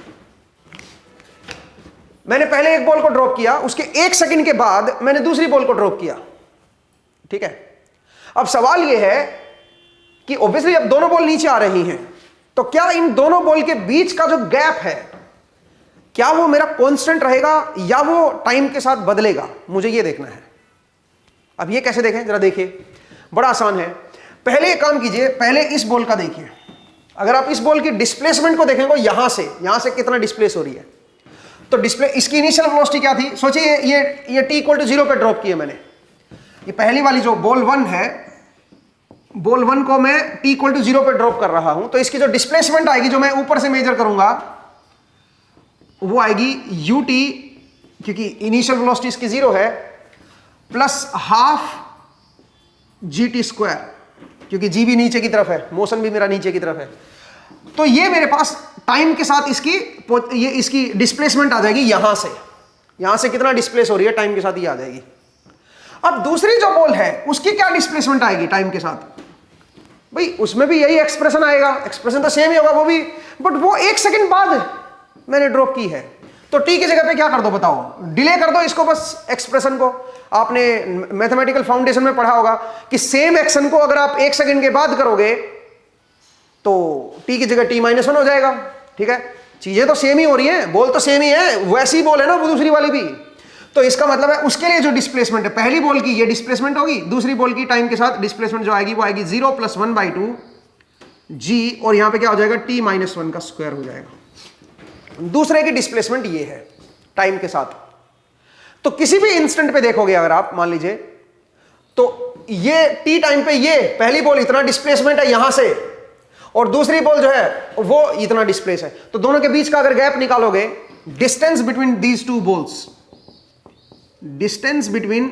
मैंने पहले एक बॉल को ड्रॉप किया, उसके 1 सेकंड के बाद मैंने दूसरी बॉल को ड्रॉप किया, ठीक है। अब सवाल यह है कि ऑब्वियसली अब दोनों बॉल नीचे आ रही हैं, तो क्या इन दोनों बॉल के बीच का जो गैप है, क्या वो मेरा कांस्टेंट रहेगा या वो टाइम के साथ बदलेगा? मुझे ये देखना है। अब ये कैसे देखें, जरा देखिए, बड़ा आसान है। पहले एक काम कीजिए, पहले इस बॉल का देखिए। अगर आप इस बॉल की डिस्प्लेसमेंट को देखेंगे, यहां से कितना डिस्प्लेस हो रही है, तो डिस्प्ले, इसकी इनिशियल वेलोसिटी क्या थी? सोचिए ये t इक्वल टू 0 पे ड्रॉप किया मैंने, ये पहली वाली जो बॉल 1 है, बॉल 1 को मैं t इक्वल टू 0 पे ड्रॉप कर रहा हूं, तो इसकी जो डिस्प्लेसमेंट आएगी, जो मैं ऊपर से मेजर करूंगा, वो आएगी ut, क्योंकि इनिशियल वेलोसिटी इसकी 0 है, प्लस हाफ gt², क्योंकि g भी नीचे की तरफ है, मोशन भी मेरा नीचे की तरफ है, तो ये मेरे पास टाइम के साथ इसकी डिस्प्लेसमेंट आ जाएगी। यहां से कितना डिस्प्लेस हो रही है टाइम के साथ, ये आ जाएगी। अब दूसरी जो बॉल है, उसकी क्या डिस्प्लेसमेंट आएगी टाइम के साथ? भाई उसमें भी यही एक्सप्रेशन आएगा, एक्सप्रेशन तो सेम ही होगा वो भी, बट वो 1 सेकंड बाद मैंने ड्रॉप की है, तो टी की जगह पे क्या कर दो बताओ? डिले कर दो इसको, बस एक्सप्रेशन को। आपने मैथमेटिकल फाउंडेशन में पढ़ा होगा कि सेम एक्शन को अगर आप 1 सेकंड के बाद करोगे तो टी की जगह t-1 हो जाएगा, ठीक है। चीजें तो सेम ही हो रही हैं, बॉल तो सेम ही है, वैसी ही बॉल है ना वो दूसरी वाली भी, तो इसका मतलब है उसके लिए जो डिस्प्लेसमेंट है, पहली बॉल की ये डिस्प्लेसमेंट होगी, दूसरी बॉल की टाइम के साथ डिस्प्लेसमेंट जो आएगी वो आएगी 0 + 1/2 g, और यहां पे क्या हो जाएगा, t-1 का स्क्वायर हो जाएगा। दूसरे की डिस्प्लेसमेंट ये है टाइम के साथ। तो किसी भी इंस्टेंट पे देखोगे अगर आप मान लीजिए, तो ये t टाइम पे ये पहली बॉल इतना डिस्प्लेसमेंट है यहां से, और दूसरी बॉल जो है वो इतना डिस्प्लेस है, तो दोनों के बीच का अगर गैप निकालोगे, distance between these two balls, distance between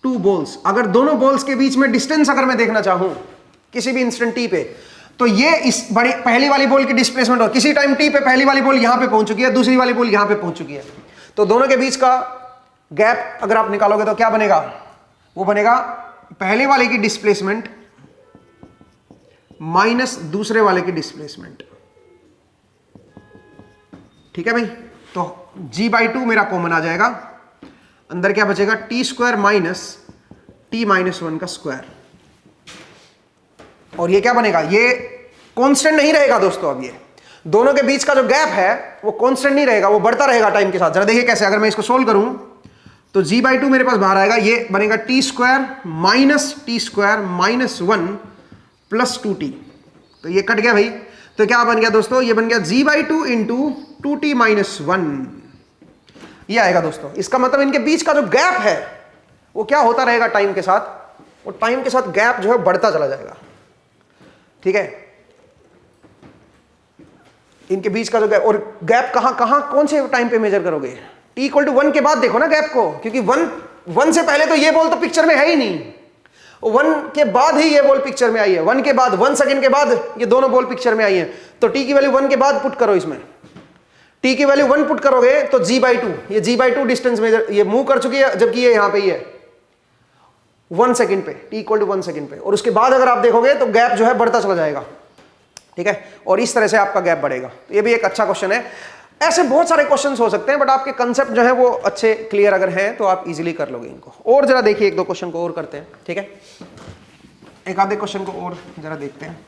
two balls, अगर दोनों बॉल्स के बीच में डिस्टेंस अगर मैं देखना चाहूं किसी भी इंस्टेंट टी पे, तो ये इस बड़ी पहली वाली बॉल की डिस्प्लेसमेंट, और किसी टाइम टी पे पहली वाली बॉल यहां पे पहुंच चुकी है, दूसरी वाली बॉल यहां पे पहुंच चुकी है, तो दोनों के बीच का गैप अगर आप निकालोगे तो क्या बनेगा? वो बनेगा पहले वाले की डिस्प्लेसमेंट माइनस दूसरे वाले की डिस्प्लेसमेंट, ठीक है भाई। तो g/2 मेरा कॉमन आ जाएगा, अंदर क्या बचेगा, t² माइनस t-1 का स्क्वायर, और ये क्या बनेगा, ये कांस्टेंट नहीं रहेगा दोस्तों। अब ये दोनों के बीच का जो गैप है वो कांस्टेंट नहीं रहेगा, वो बढ़ता रहेगा टाइम के साथ। जरा देखिए कैसे, अगर मैं इसको सोल्व करूं तो g/2 मेरे पास बाहर आएगा, ये बनेगा t² minus t² minus 1 plus 2t, तो ये कट गया भाई, तो क्या बन गया दोस्तों, ये बन गया g/2 इंटू 2t-1, ये आएगा दोस्तों। इसका मतलब इनके बीच का जो गैप है वो क्या होता रहेगा टाइम के साथ, वो टाइम के साथ गैप जो है बढ़ता चला जाएगा, ठीक है। इनके बीच का जो गैप, और गैप कहां कहां कौन से टाइम पे मेजर करोगे? t=1 के बाद देखो ना गैप को, क्योंकि 1 से पहले तो ये बॉल तो पिक्चर में है ही नहीं, 1 के बाद ही ये बॉल पिक्चर में आई है, 1 के बाद 1 सेकंड के बाद ये दोनों बॉल पिक्चर में आई है, तो t की वैल्यू 1 के बाद पुट करो, इसमें t की वैल्यू 1 पुट करोगे तो g/2, ये g/2 डिस्टेंस मेजर ये मूव कर चुकी है, जबकि ये यहां पे ही है 1 सेकंड पे, t=1 सेकंड पे, और उसके बाद अगर आप देखोगे तो गैप जो है बढ़ता चला जाएगा, ठीक है, और इस तरह से आपका गैप बढ़ेगा। तो ये भी एक अच्छा क्वेश्चन है। ऐसे बहुत सारे क्वेश्चंस हो सकते हैं, बट आपके कंसेप्ट जो है वो अच्छे क्लियर अगर हैं तो आप इजीली कर लोगे इनको। और जरा देखिए, 1-2 क्वेश्चन को और करते हैं, ठीक है, एक आधे क्वेश्चन को और जरा देखते हैं।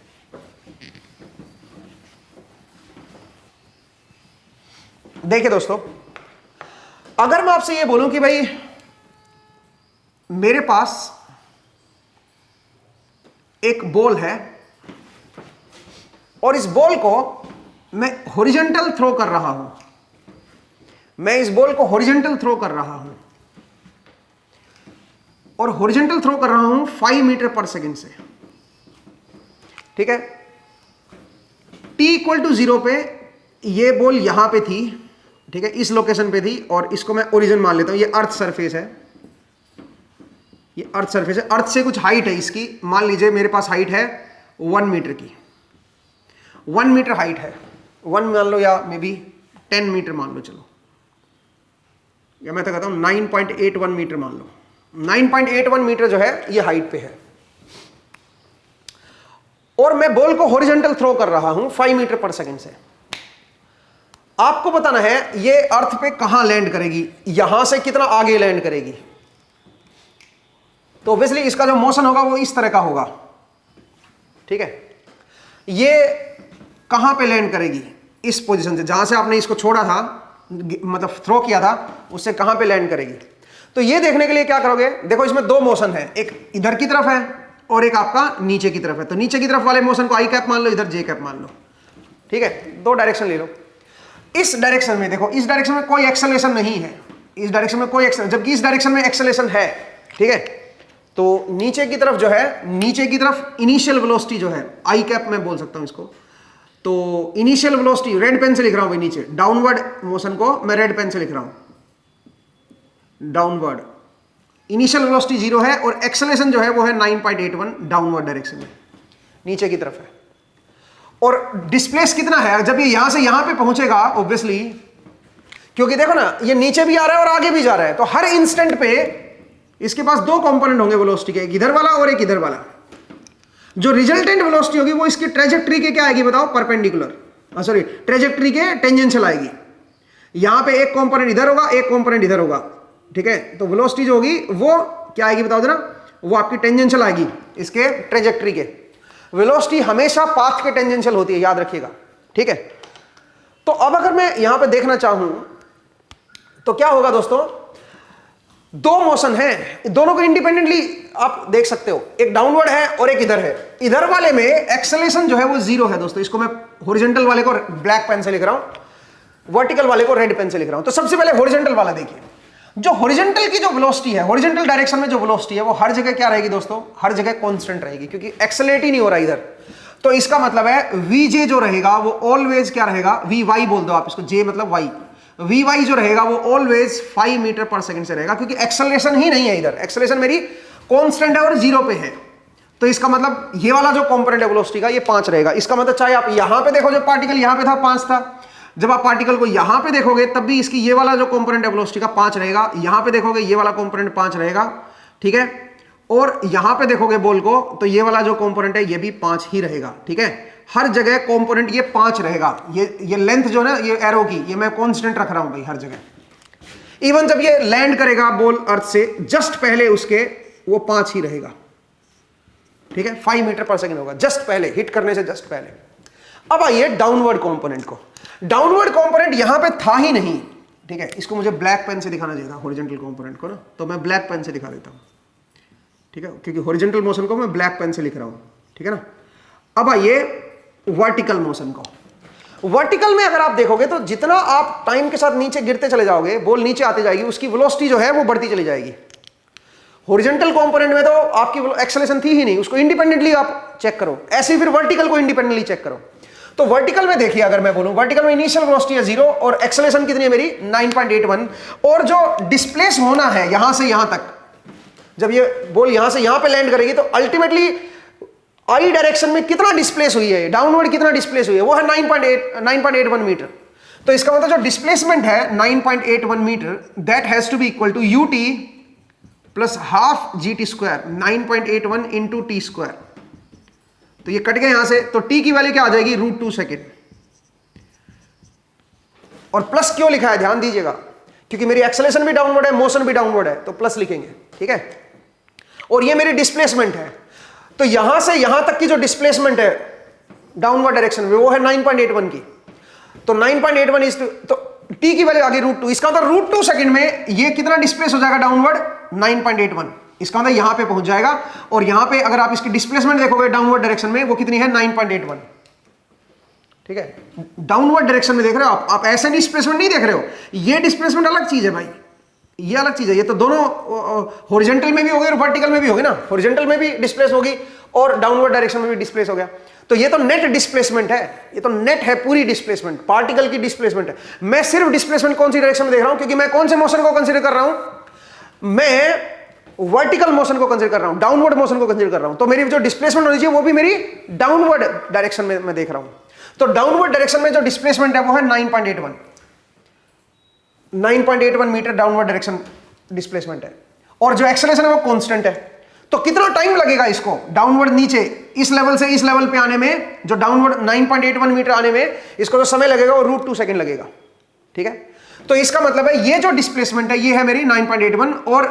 देखिए दोस्तों, अगर मैं आपसे ये बोलूं कि भाई मेरे पास एक बॉल है और इस बॉल को मैं हॉरिजॉन्टल थ्रो कर रहा हूं, मैं इस बॉल को हॉरिजॉन्टल थ्रो कर रहा हूं, और हॉरिजॉन्टल थ्रो कर रहा हूं 5 मीटर पर सेकंड से, ठीक है। t = 0 पे ये बॉल यहां पे थी ठीक है, इस लोकेशन पे थी और इसको मैं ओरिजिन मान लेता हूं। ये अर्थ सरफेस है, ये अर्थ सरफेस है, अर्थ से कुछ हाइट है इसकी, मान लीजिए मेरे पास हाइट है 1 मीटर की, 1 मीटर हाइट है, 1 मान लो या मे बी 10 मीटर मान लो, चलो, या मैं तो कहता हूं 9.81 मीटर मान लो। 9.81 मीटर जो है ये हाइट पे है, और मैं बॉल को हॉरिजॉन्टल थ्रो कर रहा हूं 5 मीटर पर सेकंड से। आपको बताना है ये अर्थ पे कहां लैंड करेगी, यहां से कितना आगे लैंड करेगी। तो ऑब्वियसली इसका जो मोशन होगा वो इस तरह का होगा, ठीक है। ये कहां पे लैंड करेगी, इस पोजीशन से, जहां से आपने इसको छोड़ा था, मतलब थ्रो किया था, उससे कहां पे लैंड करेगी। तो ये देखने के लिए क्या करोगे, देखो इसमें दो मोशन है, एक इधर की तरफ है और एक आपका नीचे की तरफ है। तो नीचे की तरफ वाले मोशन को आई कैप मान लो, इधर जे कैप मान लो, ठीक है। दो डायरेक्शन ले लो। इस डायरेक्शन में देखो, इस डायरेक्शन में कोई एक्सेलरेशन नहीं है, इस डायरेक्शन में कोई एक्सेलरेशन, जबकि इस डायरेक्शन में एक्सेलरेशन है, ठीक है। तो नीचे की तरफ जो है, नीचे की तरफ इनिशियल वेलोसिटी जो है, आई कैप मैं बोल सकता हूं इसको। तो इनिशियल वेलोसिटी रेड पेन से लिख रहा हूं भाई, नीचे डाउनवर्ड मोशन को मैं रेड पेन से लिख रहा हूं, डाउनवर्ड। इनिशियल वेलोसिटी 0 है और एक्सेलरेशन जो है वो है 9.81 डाउनवर्ड डायरेक्शन में, नीचे की तरफ है। और डिस्प्लेस कितना है, जब ये यहां से यहां पे पहुंचेगा ऑब्वियसली, क्योंकि देखो ना ये नीचे भी आ रहा है और आगे भी जा रहा है, तो हर इंस्टेंट पे इसके पास दो कंपोनेंट होंगे वेलोसिटी के, एक इधर वाला और एक इधर वाला। जो रिजल्टेंट वेलोसिटी होगी वो इसकी ट्रेजेक्टरी के क्या आएगी बताओ, परपेंडिकुलर, सॉरी ट्रेजेक्टरी के टेंजेंशियल आएगी। यहां पे एक कंपोनेंट इधर होगा, एक कंपोनेंट इधर होगा, ठीक है। तो वेलोसिटी जो होगी वो क्या आएगी बताओ जरा, वो आपकी टेंजेंशियल आएगी इसके ट्रेजेक्टरी के। वेलोसिटी हमेशा पाथ के टेंजेंशियल होती है, याद रखिएगा, ठीक है। तो अब अगर मैं यहां पे देखना चाहूं तो क्या होगा दोस्तों, दो मोशन है, दोनों को इंडिपेंडेंटली आप देख सकते हो, एक डाउनवर्ड है और एक इधर है। इधर वाले में एक्सेलरेशन जो है वो 0 है दोस्तों, इसको मैं हॉरिजॉन्टल वाले को ब्लैक पेन से लिख रहा हूं, वर्टिकल वाले को रेड पेन से लिख रहा हूं। तो सबसे पहले हॉरिजॉन्टल वाला देखिए, जो हॉरिजॉन्टल की जो वेलोसिटी है, हॉरिजॉन्टल डायरेक्शन में जो वेलोसिटी है वो हर जगह क्या रहेगी दोस्तों, हर जगह कांस्टेंट रहेगी, क्योंकि एक्सेलरेट ही नहीं हो रहा इधर। तो इसका मतलब है वीजे जो रहेगा वो ऑलवेज क्या रहेगा, वी वाई बोल दो आप इसको, जे मतलब वाई, वी वाई जो रहेगा वो ऑलवेज 5 मीटर पर सेकंड से रहेगा, क्योंकि एक्सेलरेशन ही नहीं है इधर, एक्सेलरेशन मेरी कांस्टेंट है और 0 पे है। तो इसका मतलब ये वाला जो कंपोनेंट है वेलोसिटी का ये 5 रहेगा। इसका मतलब चाहे आप यहां पे देखो, जो पार्टिकल यहां पे था 5 था, जब आप पार्टिकल को यहां पे देखोगे तब भी इसकी ये वाला जो कंपोनेंट है वेलोसिटी का 5 रहेगा, यहां पे देखोगे ये वाला कंपोनेंट 5 रहेगा, ठीक है। और यहां पे देखोगे बॉल को तो ये वाला जो कंपोनेंट है ये भी 5 ही रहेगा, ठीक है। हर जगह कंपोनेंट ये 5 रहेगा। ये लेंथ जो है ये एरो की, ये मैं कांस्टेंट रख रहा हूं भाई हर जगह। इवन जब ये लैंड करेगा बॉल अर्थ से जस्ट पहले उसके, वो 5 ही रहेगा, ठीक है। 5 मीटर पर सेकंड होगा जस्ट पहले, हिट करने से जस्ट पहले। अब आइए डाउनवर्ड कंपोनेंट को। डाउनवर्ड कंपोनेंट यहां पे था ही नहीं, ठीक है। इसको मुझे ब्लैक पेन से दिखाना चाहिए था हॉरिजॉन्टल कंपोनेंट को ना, तो मैं ब्लैक पेन से दिखा देता हूं, ठीक है, क्योंकि हॉरिजॉन्टल मोशन को मैं ब्लैक पेन से लिख रहा हूं, ठीक है ना। अब आइए वर्टिकल मोशन को। वर्टिकल में अगर आप देखोगे तो जितना आप टाइम के साथ नीचे गिरते चले जाओगे, बॉल नीचे आती जाएगी, उसकी वेलोसिटी जो है वो बढ़ती चली जाएगी। हॉरिजॉन्टल कंपोनेंट में तो आपकी एक्सेलरेशन थी ही नहीं, उसको इंडिपेंडेंटली आप चेक करो, ऐसे ही फिर वर्टिकल को इंडिपेंडेंटली चेक करो। तो वर्टिकल में देखिए, अगर मैं बोलूं वर्टिकल में इनिशियल वेलोसिटी है 0 और एक्सेलरेशन कितनी है मेरी 9.81, और जो डिस्प्लेस होना है यहां से यहां तक, जब ये बॉल यहां से यहां पे लैंड करेगी तो अल्टीमेटली आई डायरेक्शन में कितना डिस्प्लेस हुई है, डाउनवर्ड कितना डिस्प्लेस हुई है, वो है 9.81 मीटर। तो इसका मतलब जो डिस्प्लेसमेंट है 9.81 metre, that has to be equal to ut plus half gt square, 9.81 into t square. तो ये कट गए यहां से, तो t की वैल्यू क्या आ जाएगी, √2 सेकेंड। और प्लस क्यों लिखा है ध्यान दीजिएगा, क्योंकि मेरी एक्सेलरेशन भी डाउनवर्ड है, मोशन भी डाउनवर्ड है, तो प्लस लिखेंगे, ठीक है। और ये मेरी डिस्प्लेसमेंट है, तो यहां से यहां तक की जो डिस्प्लेसमेंट है डाउनवर्ड डायरेक्शन में वो है 9.81 की। तो 9.81 इज, तो t की वैल्यू आ गई √2। इसका मतलब √2 सेकंड में ये कितना डिस्प्लेस हो जाएगा डाउनवर्ड, 9.81। इसका मतलब यहां पे पहुंच जाएगा, और यहां पे अगर आप इसकी डिस्प्लेसमेंट देखोगे डाउनवर्ड डायरेक्शन में वो कितनी है 9.81, ठीक है। डाउनवर्ड डायरेक्शन में देख रहे हो आप ऐसे डिस्प्लेसमेंट नहीं देख रहे हो, ये डिस्प्लेसमेंट अलग चीज है भाई, ये अलग चीज है। ये तो दोनों हॉरिजॉन्टल में भी होगी और वर्टिकल में भी होगी ना, हॉरिजॉन्टल में भी डिस्प्लेस होगी और डाउनवर्ड डायरेक्शन में भी डिस्प्लेस हो गया। तो ये तो नेट डिस्प्लेसमेंट है, ये तो नेट है पूरी डिस्प्लेसमेंट, पार्टिकल की डिस्प्लेसमेंट है। मैं सिर्फ डिस्प्लेसमेंट कौन सी डायरेक्शन में देख रहा हूं, क्योंकि मैं कौन से मोशन को कंसीडर कर रहा हूं, मैं वर्टिकल मोशन को कंसीडर कर रहा हूं, डाउनवर्ड मोशन को कंसीडर कर रहा हूं। तो मेरी जो डिस्प्लेसमेंट होनी चाहिए वो भी मेरी डाउनवर्ड डायरेक्शन में मैं देख रहा हूं। तो डाउनवर्ड डायरेक्शन में जो डिस्प्लेसमेंट है वो है 9.81 मीटर डाउनवर्ड डायरेक्शन डिस्प्लेसमेंट है, और जो एक्सेलरेशन है वो कांस्टेंट है। तो कितना टाइम लगेगा इसको डाउनवर्ड नीचे इस लेवल से इस लेवल पे आने में, जो डाउनवर्ड 9.81 मीटर आने में इसको जो समय लगेगा वो √2 सेकंड लगेगा। ठीक है, तो इसका मतलब है ये जो डिस्प्लेसमेंट है ये है मेरी 9.81, और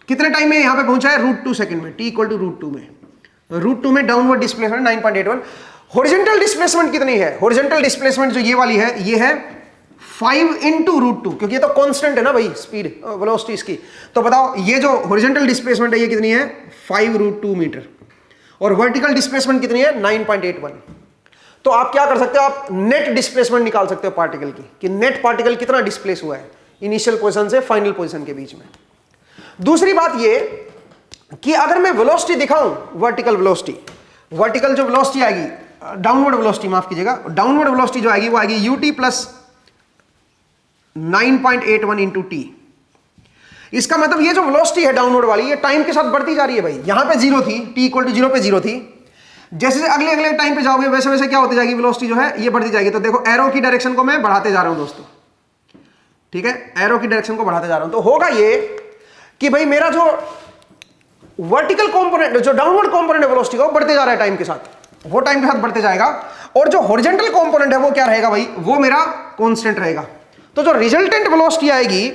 कितने टाइम में यहां पे पहुंचा है, √2 सेकंड में, t = √2 में, √2 में डाउनवर्ड डिस्प्लेसमेंट 9.81। हॉरिजॉन्टल डिस्प्लेसमेंट कितनी है, हॉरिजॉन्टल डिस्प्लेसमेंट जो ये वाली है ये है 5 × √2, क्योंकि ये तो कांस्टेंट है ना भाई स्पीड वेलोसिटी इसकी। तो बताओ ये जो हॉरिजॉन्टल डिस्प्लेसमेंट है ये कितनी है, 5 √2 मीटर, और वर्टिकल डिस्प्लेसमेंट कितनी है, 9.81। तो आप क्या कर सकते हो, आप नेट डिस्प्लेसमेंट निकाल सकते हो पार्टिकल की, कि नेट पार्टिकल कितना डिस्प्लेस हुआ है इनिशियल पोजीशन से फाइनल पोजीशन के बीच में। दूसरी बात ये कि अगर मैं वेलोसिटी दिखाऊं, वर्टिकल वेलोसिटी, वर्टिकल जो वेलोसिटी आएगी, डाउनवर्ड वेलोसिटी माफ कीजिएगा, डाउनवर्ड वेलोसिटी जो आएगी वो आएगी ut + 9.81 × t। इसका मतलब ये जो वेलोसिटी है डाउनवर्ड वाली, ये टाइम के साथ बढ़ती जा रही है भाई। यहां पे 0 थी, t = 0 पे 0 थी, जैसे जैसे अगले अगले टाइम पे जाओगे वैसे वैसे क्या होती जाएगी, वेलोसिटी जो है ये बढ़ती जाएगी। तो देखो एरो की डायरेक्शन को मैं बढ़ाते जा रहा हूं दोस्तों, ठीक है, एरो की डायरेक्शन को बढ़ाते जा रहा हूं। तो होगा ये कि भाई मेरा जो वर्टिकल कंपोनेंट, जो डाउनवर्ड कंपोनेंट है वेलोसिटी का, वो बढ़ते जा रहा है टाइम के साथ, वो टाइम के साथ बढ़ते जाएगा, और जो हॉरिजॉन्टल कंपोनेंट है वो क्या रहेगा भाई, वो मेरा कांस्टेंट रहेगा। तो जो रिजल्टेंट वेलोसिटी आएगी,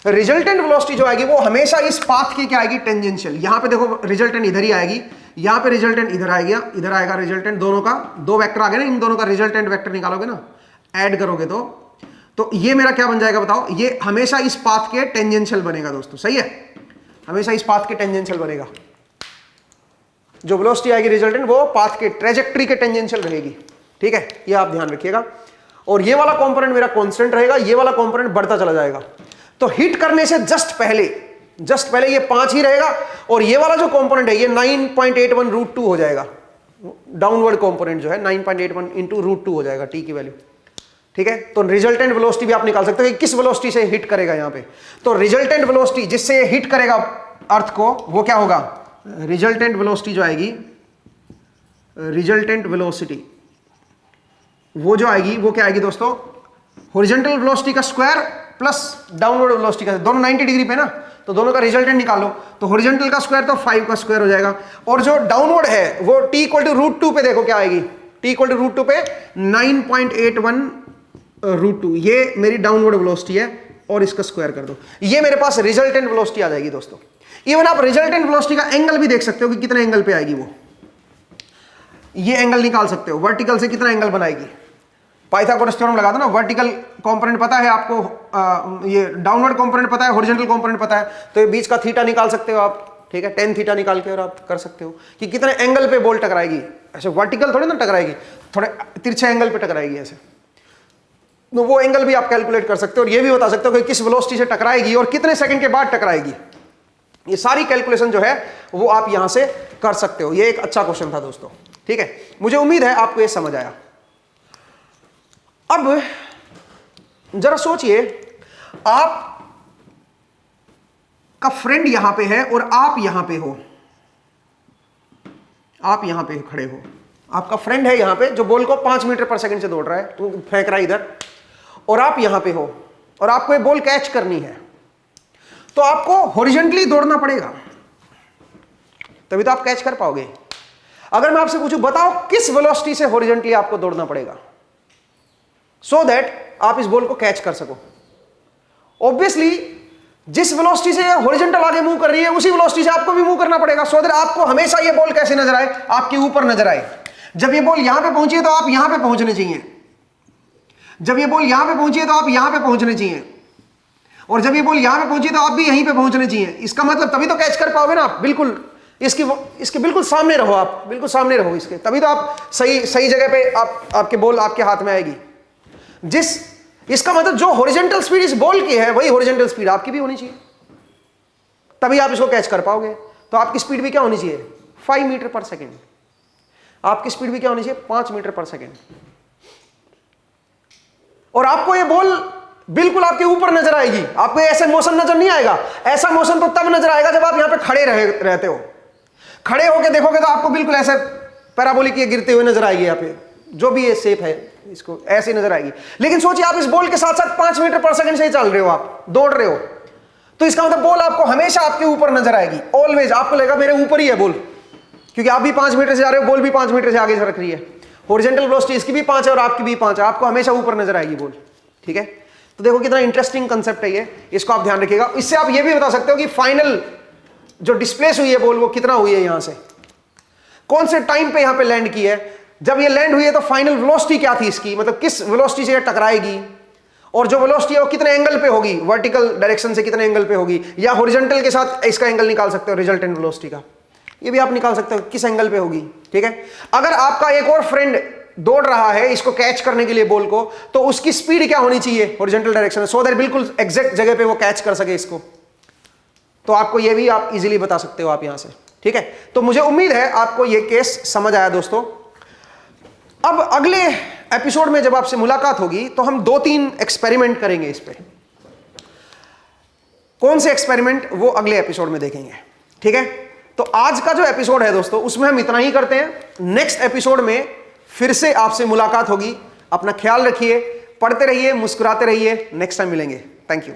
रिजल्टेंट वेलोसिटी जो आएगी वो हमेशा इस पाथ की क्या आएगी, टेंजेंशियल। यहां पे देखो रिजल्टेंट इधर ही आएगी, यहां पे रिजल्टेंट इधर आएगा, इधर आएगा रिजल्टेंट, दोनों का दो वेक्टर आ गए ना, इन दोनों का रिजल्टेंट वेक्टर निकालोगे ना, ऐड करोगे तो ये मेरा क्या बन जाएगा बताओ, ये हमेशा इस पाथ के टेंजेंशियल बनेगा दोस्तों, सही है, हमेशा इस पाथ के टेंजेंशियल बनेगा। जो वेलोसिटी आएगी रिजल्टेंट वो पाथ के ट्रेजेक्टरी के टेंजेंशियल रहेगी। ठीक है, ये आप ध्यान रखिएगा। और ये वाला कंपोनेंट मेरा कांस्टेंट रहेगा, ये वाला कंपोनेंट बढ़ता चला जाएगा। तो हिट करने से जस्ट पहले ये 5 ही रहेगा, और ये वाला जो कंपोनेंट है ये 9.81 √2 हो जाएगा। डाउनवर्ड कंपोनेंट जो है 9.81 × √2 हो जाएगा t की वैल्यू। ठीक है, तो रिजल्टेंट वेलोसिटी भी आप निकाल सकते हो कि किस वेलोसिटी से हिट करेगा यहां पे। तो रिजल्टेंट वेलोसिटी जिससे हिट करेगा अर्थ को वो क्या होगा, रिजल्टेंट वेलोसिटी जो आएगी, रिजल्टेंट वेलोसिटी वो जो आएगी वो क्या आएगी दोस्तों, हॉरिजॉन्टल वेलोसिटी का स्क्वायर प्लस डाउनवर्ड वेलोसिटी का, दोनों 90 डिग्री पे ना, तो दोनों का रिजल्टेंट निकालो। तो हॉरिजॉन्टल का स्क्वायर तो 5 का स्क्वायर हो जाएगा, और जो डाउनवर्ड है वो t = √2 पे देखो क्या आएगी, t = √2 पे 9.81 √2, ये मेरी डाउनवर्ड वेलोसिटी है, और इसका स्क्वायर कर दो, ये मेरे पास रिजल्टेंट वेलोसिटी आ जाएगी दोस्तों। इवन आप रिजल्टेंट वेलोसिटी का एंगल भी देख सकते हो कि कितने एंगल पे आएगी, वो ये एंगल निकाल सकते हो, वर्टिकल से कितना एंगल बनाएगी। पाइथागोरस थ्योरम लगा दो ना, वर्टिकल कंपोनेंट पता है आपको, ये डाउनवर्ड कंपोनेंट पता है, हॉरिजॉन्टल कंपोनेंट पता है, तो ये बीच का थीटा निकाल सकते हो आप। ठीक है, tan थीटा निकाल के और आप कर सकते हो कि कितने एंगल पे बॉल टकराएगी। ऐसे वर्टिकल थोड़ी ना टकराएगी, थोड़े तिरछे एंगल पे टकराएगी ऐसे, तो वो एंगल भी आप कैलकुलेट कर सकते हो, और ये भी बता सकते हो कि किस वेलोसिटी से टकराएगी और कितने सेकंड के बाद टकराएगी। ये सारी कैलकुलेशन जो है वो आप यहां से कर सकते हो। ये एक अच्छा क्वेश्चन था दोस्तों। ठीक है, मुझे उम्मीद है आपको ये समझ आया। अब जरा सोचिए, आप का फ्रेंड यहां पे है और आप यहां पे हो, आप यहां पे खड़े हो, आपका फ्रेंड है यहां पे जो बॉल को 5 मीटर पर सेकंड से दौड़ रहा है, वो फेंक रहा है इधर, और आप यहां पे हो और आपको ये बॉल कैच करनी है, तो आपको हॉरिजॉन्टली दौड़ना पड़ेगा, तभी तो आप कैच कर पाओगे। अगर मैं आपसे पूछूं बताओ किस वेलोसिटी से हॉरिजॉन्टली आपको दौड़ना पड़ेगा सो दैट आप इस बॉल को कैच कर सको। ऑब्वियसली जिस वेलोसिटी से हॉरिजॉन्टल आगे मूव कर रही है उसी वेलोसिटी से आपको भी मूव करना पड़ेगा, सो दैट आपको हमेशा ये बॉल कैसे नजर आए, आपके ऊपर नजर आए। जब ये बॉल यहां पे पहुंची है तो आप यहां पे पहुंचने चाहिए, जब ये बॉल यहां पे पहुंची है तो आप यहां पे पहुंचने चाहिए, और जब ये बॉल यहां पे पहुंची तो आप भी यहीं पे पहुंचने चाहिए। इसका मतलब तभी तो कैच कर पाओगे ना आप, बिल्कुल इसके बिल्कुल सामने रहो, आप बिल्कुल सामने रहो इसके, तभी तो आप सही जगह पे आपके बॉल आपके हाथ में आएगी। इसका मतलब जो हॉरिजॉन्टल स्पीड इस बॉल की है वही हॉरिजॉन्टल स्पीड आपकी भी होनी चाहिए, तभी आप इसको कैच कर पाओगे। तो आपकी स्पीड भी क्या होनी चाहिए, 5 मीटर पर सेकेंड। आपकी स्पीड भी क्या होनी चाहिए, 5 मीटर पर सेकेंड। और आपको ये बॉल बिल्कुल आपके ऊपर नजर आएगी, आपको ऐसे मोशन नजर नहीं आएगा। ऐसा मोशन तो तब नजर आएगा जब आप यहां पे खड़े रहते हो। खड़े होके देखोगे तो आपको बिल्कुल ऐसे पैराबोलिक ये गिरते हुए नजर आएगी, यहाँ पे जो भी ये शेप है इसको ऐसे नजर आएगी। लेकिन सोचिए आप इस बॉल के साथ साथ 5 मीटर पर सेकंड से ही चल रहे हो, आप दौड़ रहे हो, तो इसका मतलब बॉल आपको हमेशा आपके ऊपर नजर आएगी। ऑलवेज आपको लगेगा मेरे ऊपर ही है बॉल, क्योंकि आप भी 5 मीटर से जा रहे हो, बॉल भी 5 मीटर से आगे सरक रही है। हॉरिजॉन्टल वेलोसिटी इसकी भी 5 है और आपकी भी 5 है, आपको हमेशा ऊपर नजर आएगी बॉल। ठीक है, तो देखो कितना इंटरेस्टिंग कंसेप्ट है ये, इसको आप ध्यान रखिएगा। इससे आप ये भी बता सकते हो कि फाइनल जो डिस्प्लेस हुई है बॉल वो कितना हुई है, यहां से कौन से टाइम पे यहां पे लैंड की है। जब ये लैंड हुई है तो फाइनल वेलोसिटी क्या थी इसकी, मतलब किस वेलोसिटी से ये टकराएगी, और जो वेलोसिटी है वो कितने एंगल पे होगी, वर्टिकल डायरेक्शन से कितने एंगल पे होगी, या हॉरिजॉन्टल के साथ इसका एंगल निकाल सकते हो रिजल्टेंट वेलोसिटी का, ये भी आप निकाल सकते हो किस एंगल पे होगी। ठीक है, अगर आपका एक और फ्रेंड दौड़ रहा है इसको कैच करने के लिए बॉल को, तो उसकी स्पीड क्या होनी चाहिए हॉरिजॉन्टल डायरेक्शन में, सो दैट बिल्कुल एग्जैक्ट जगह पे वो कैच कर सके इसको। तो आपको ये भी आप इजीली बता सकते हो आप यहां से। ठीक है, तो मुझे उम्मीद है आपको ये केस समझ आया दोस्तों। अब अगले एपिसोड में जब आपसे मुलाकात होगी तो हम 2-3 एक्सपेरिमेंट करेंगे इस पे। कौन से एक्सपेरिमेंट वो अगले एपिसोड में देखेंगे। ठीक है, तो आज का जो एपिसोड है दोस्तों उसमें हम इतना ही करते हैं। नेक्स्ट एपिसोड में फिर से आपसे मुलाकात होगी। अपना ख्याल रखिए, पढ़ते रहिए, मुस्कुराते रहिए। नेक्स्ट टाइम मिलेंगे। Thank you.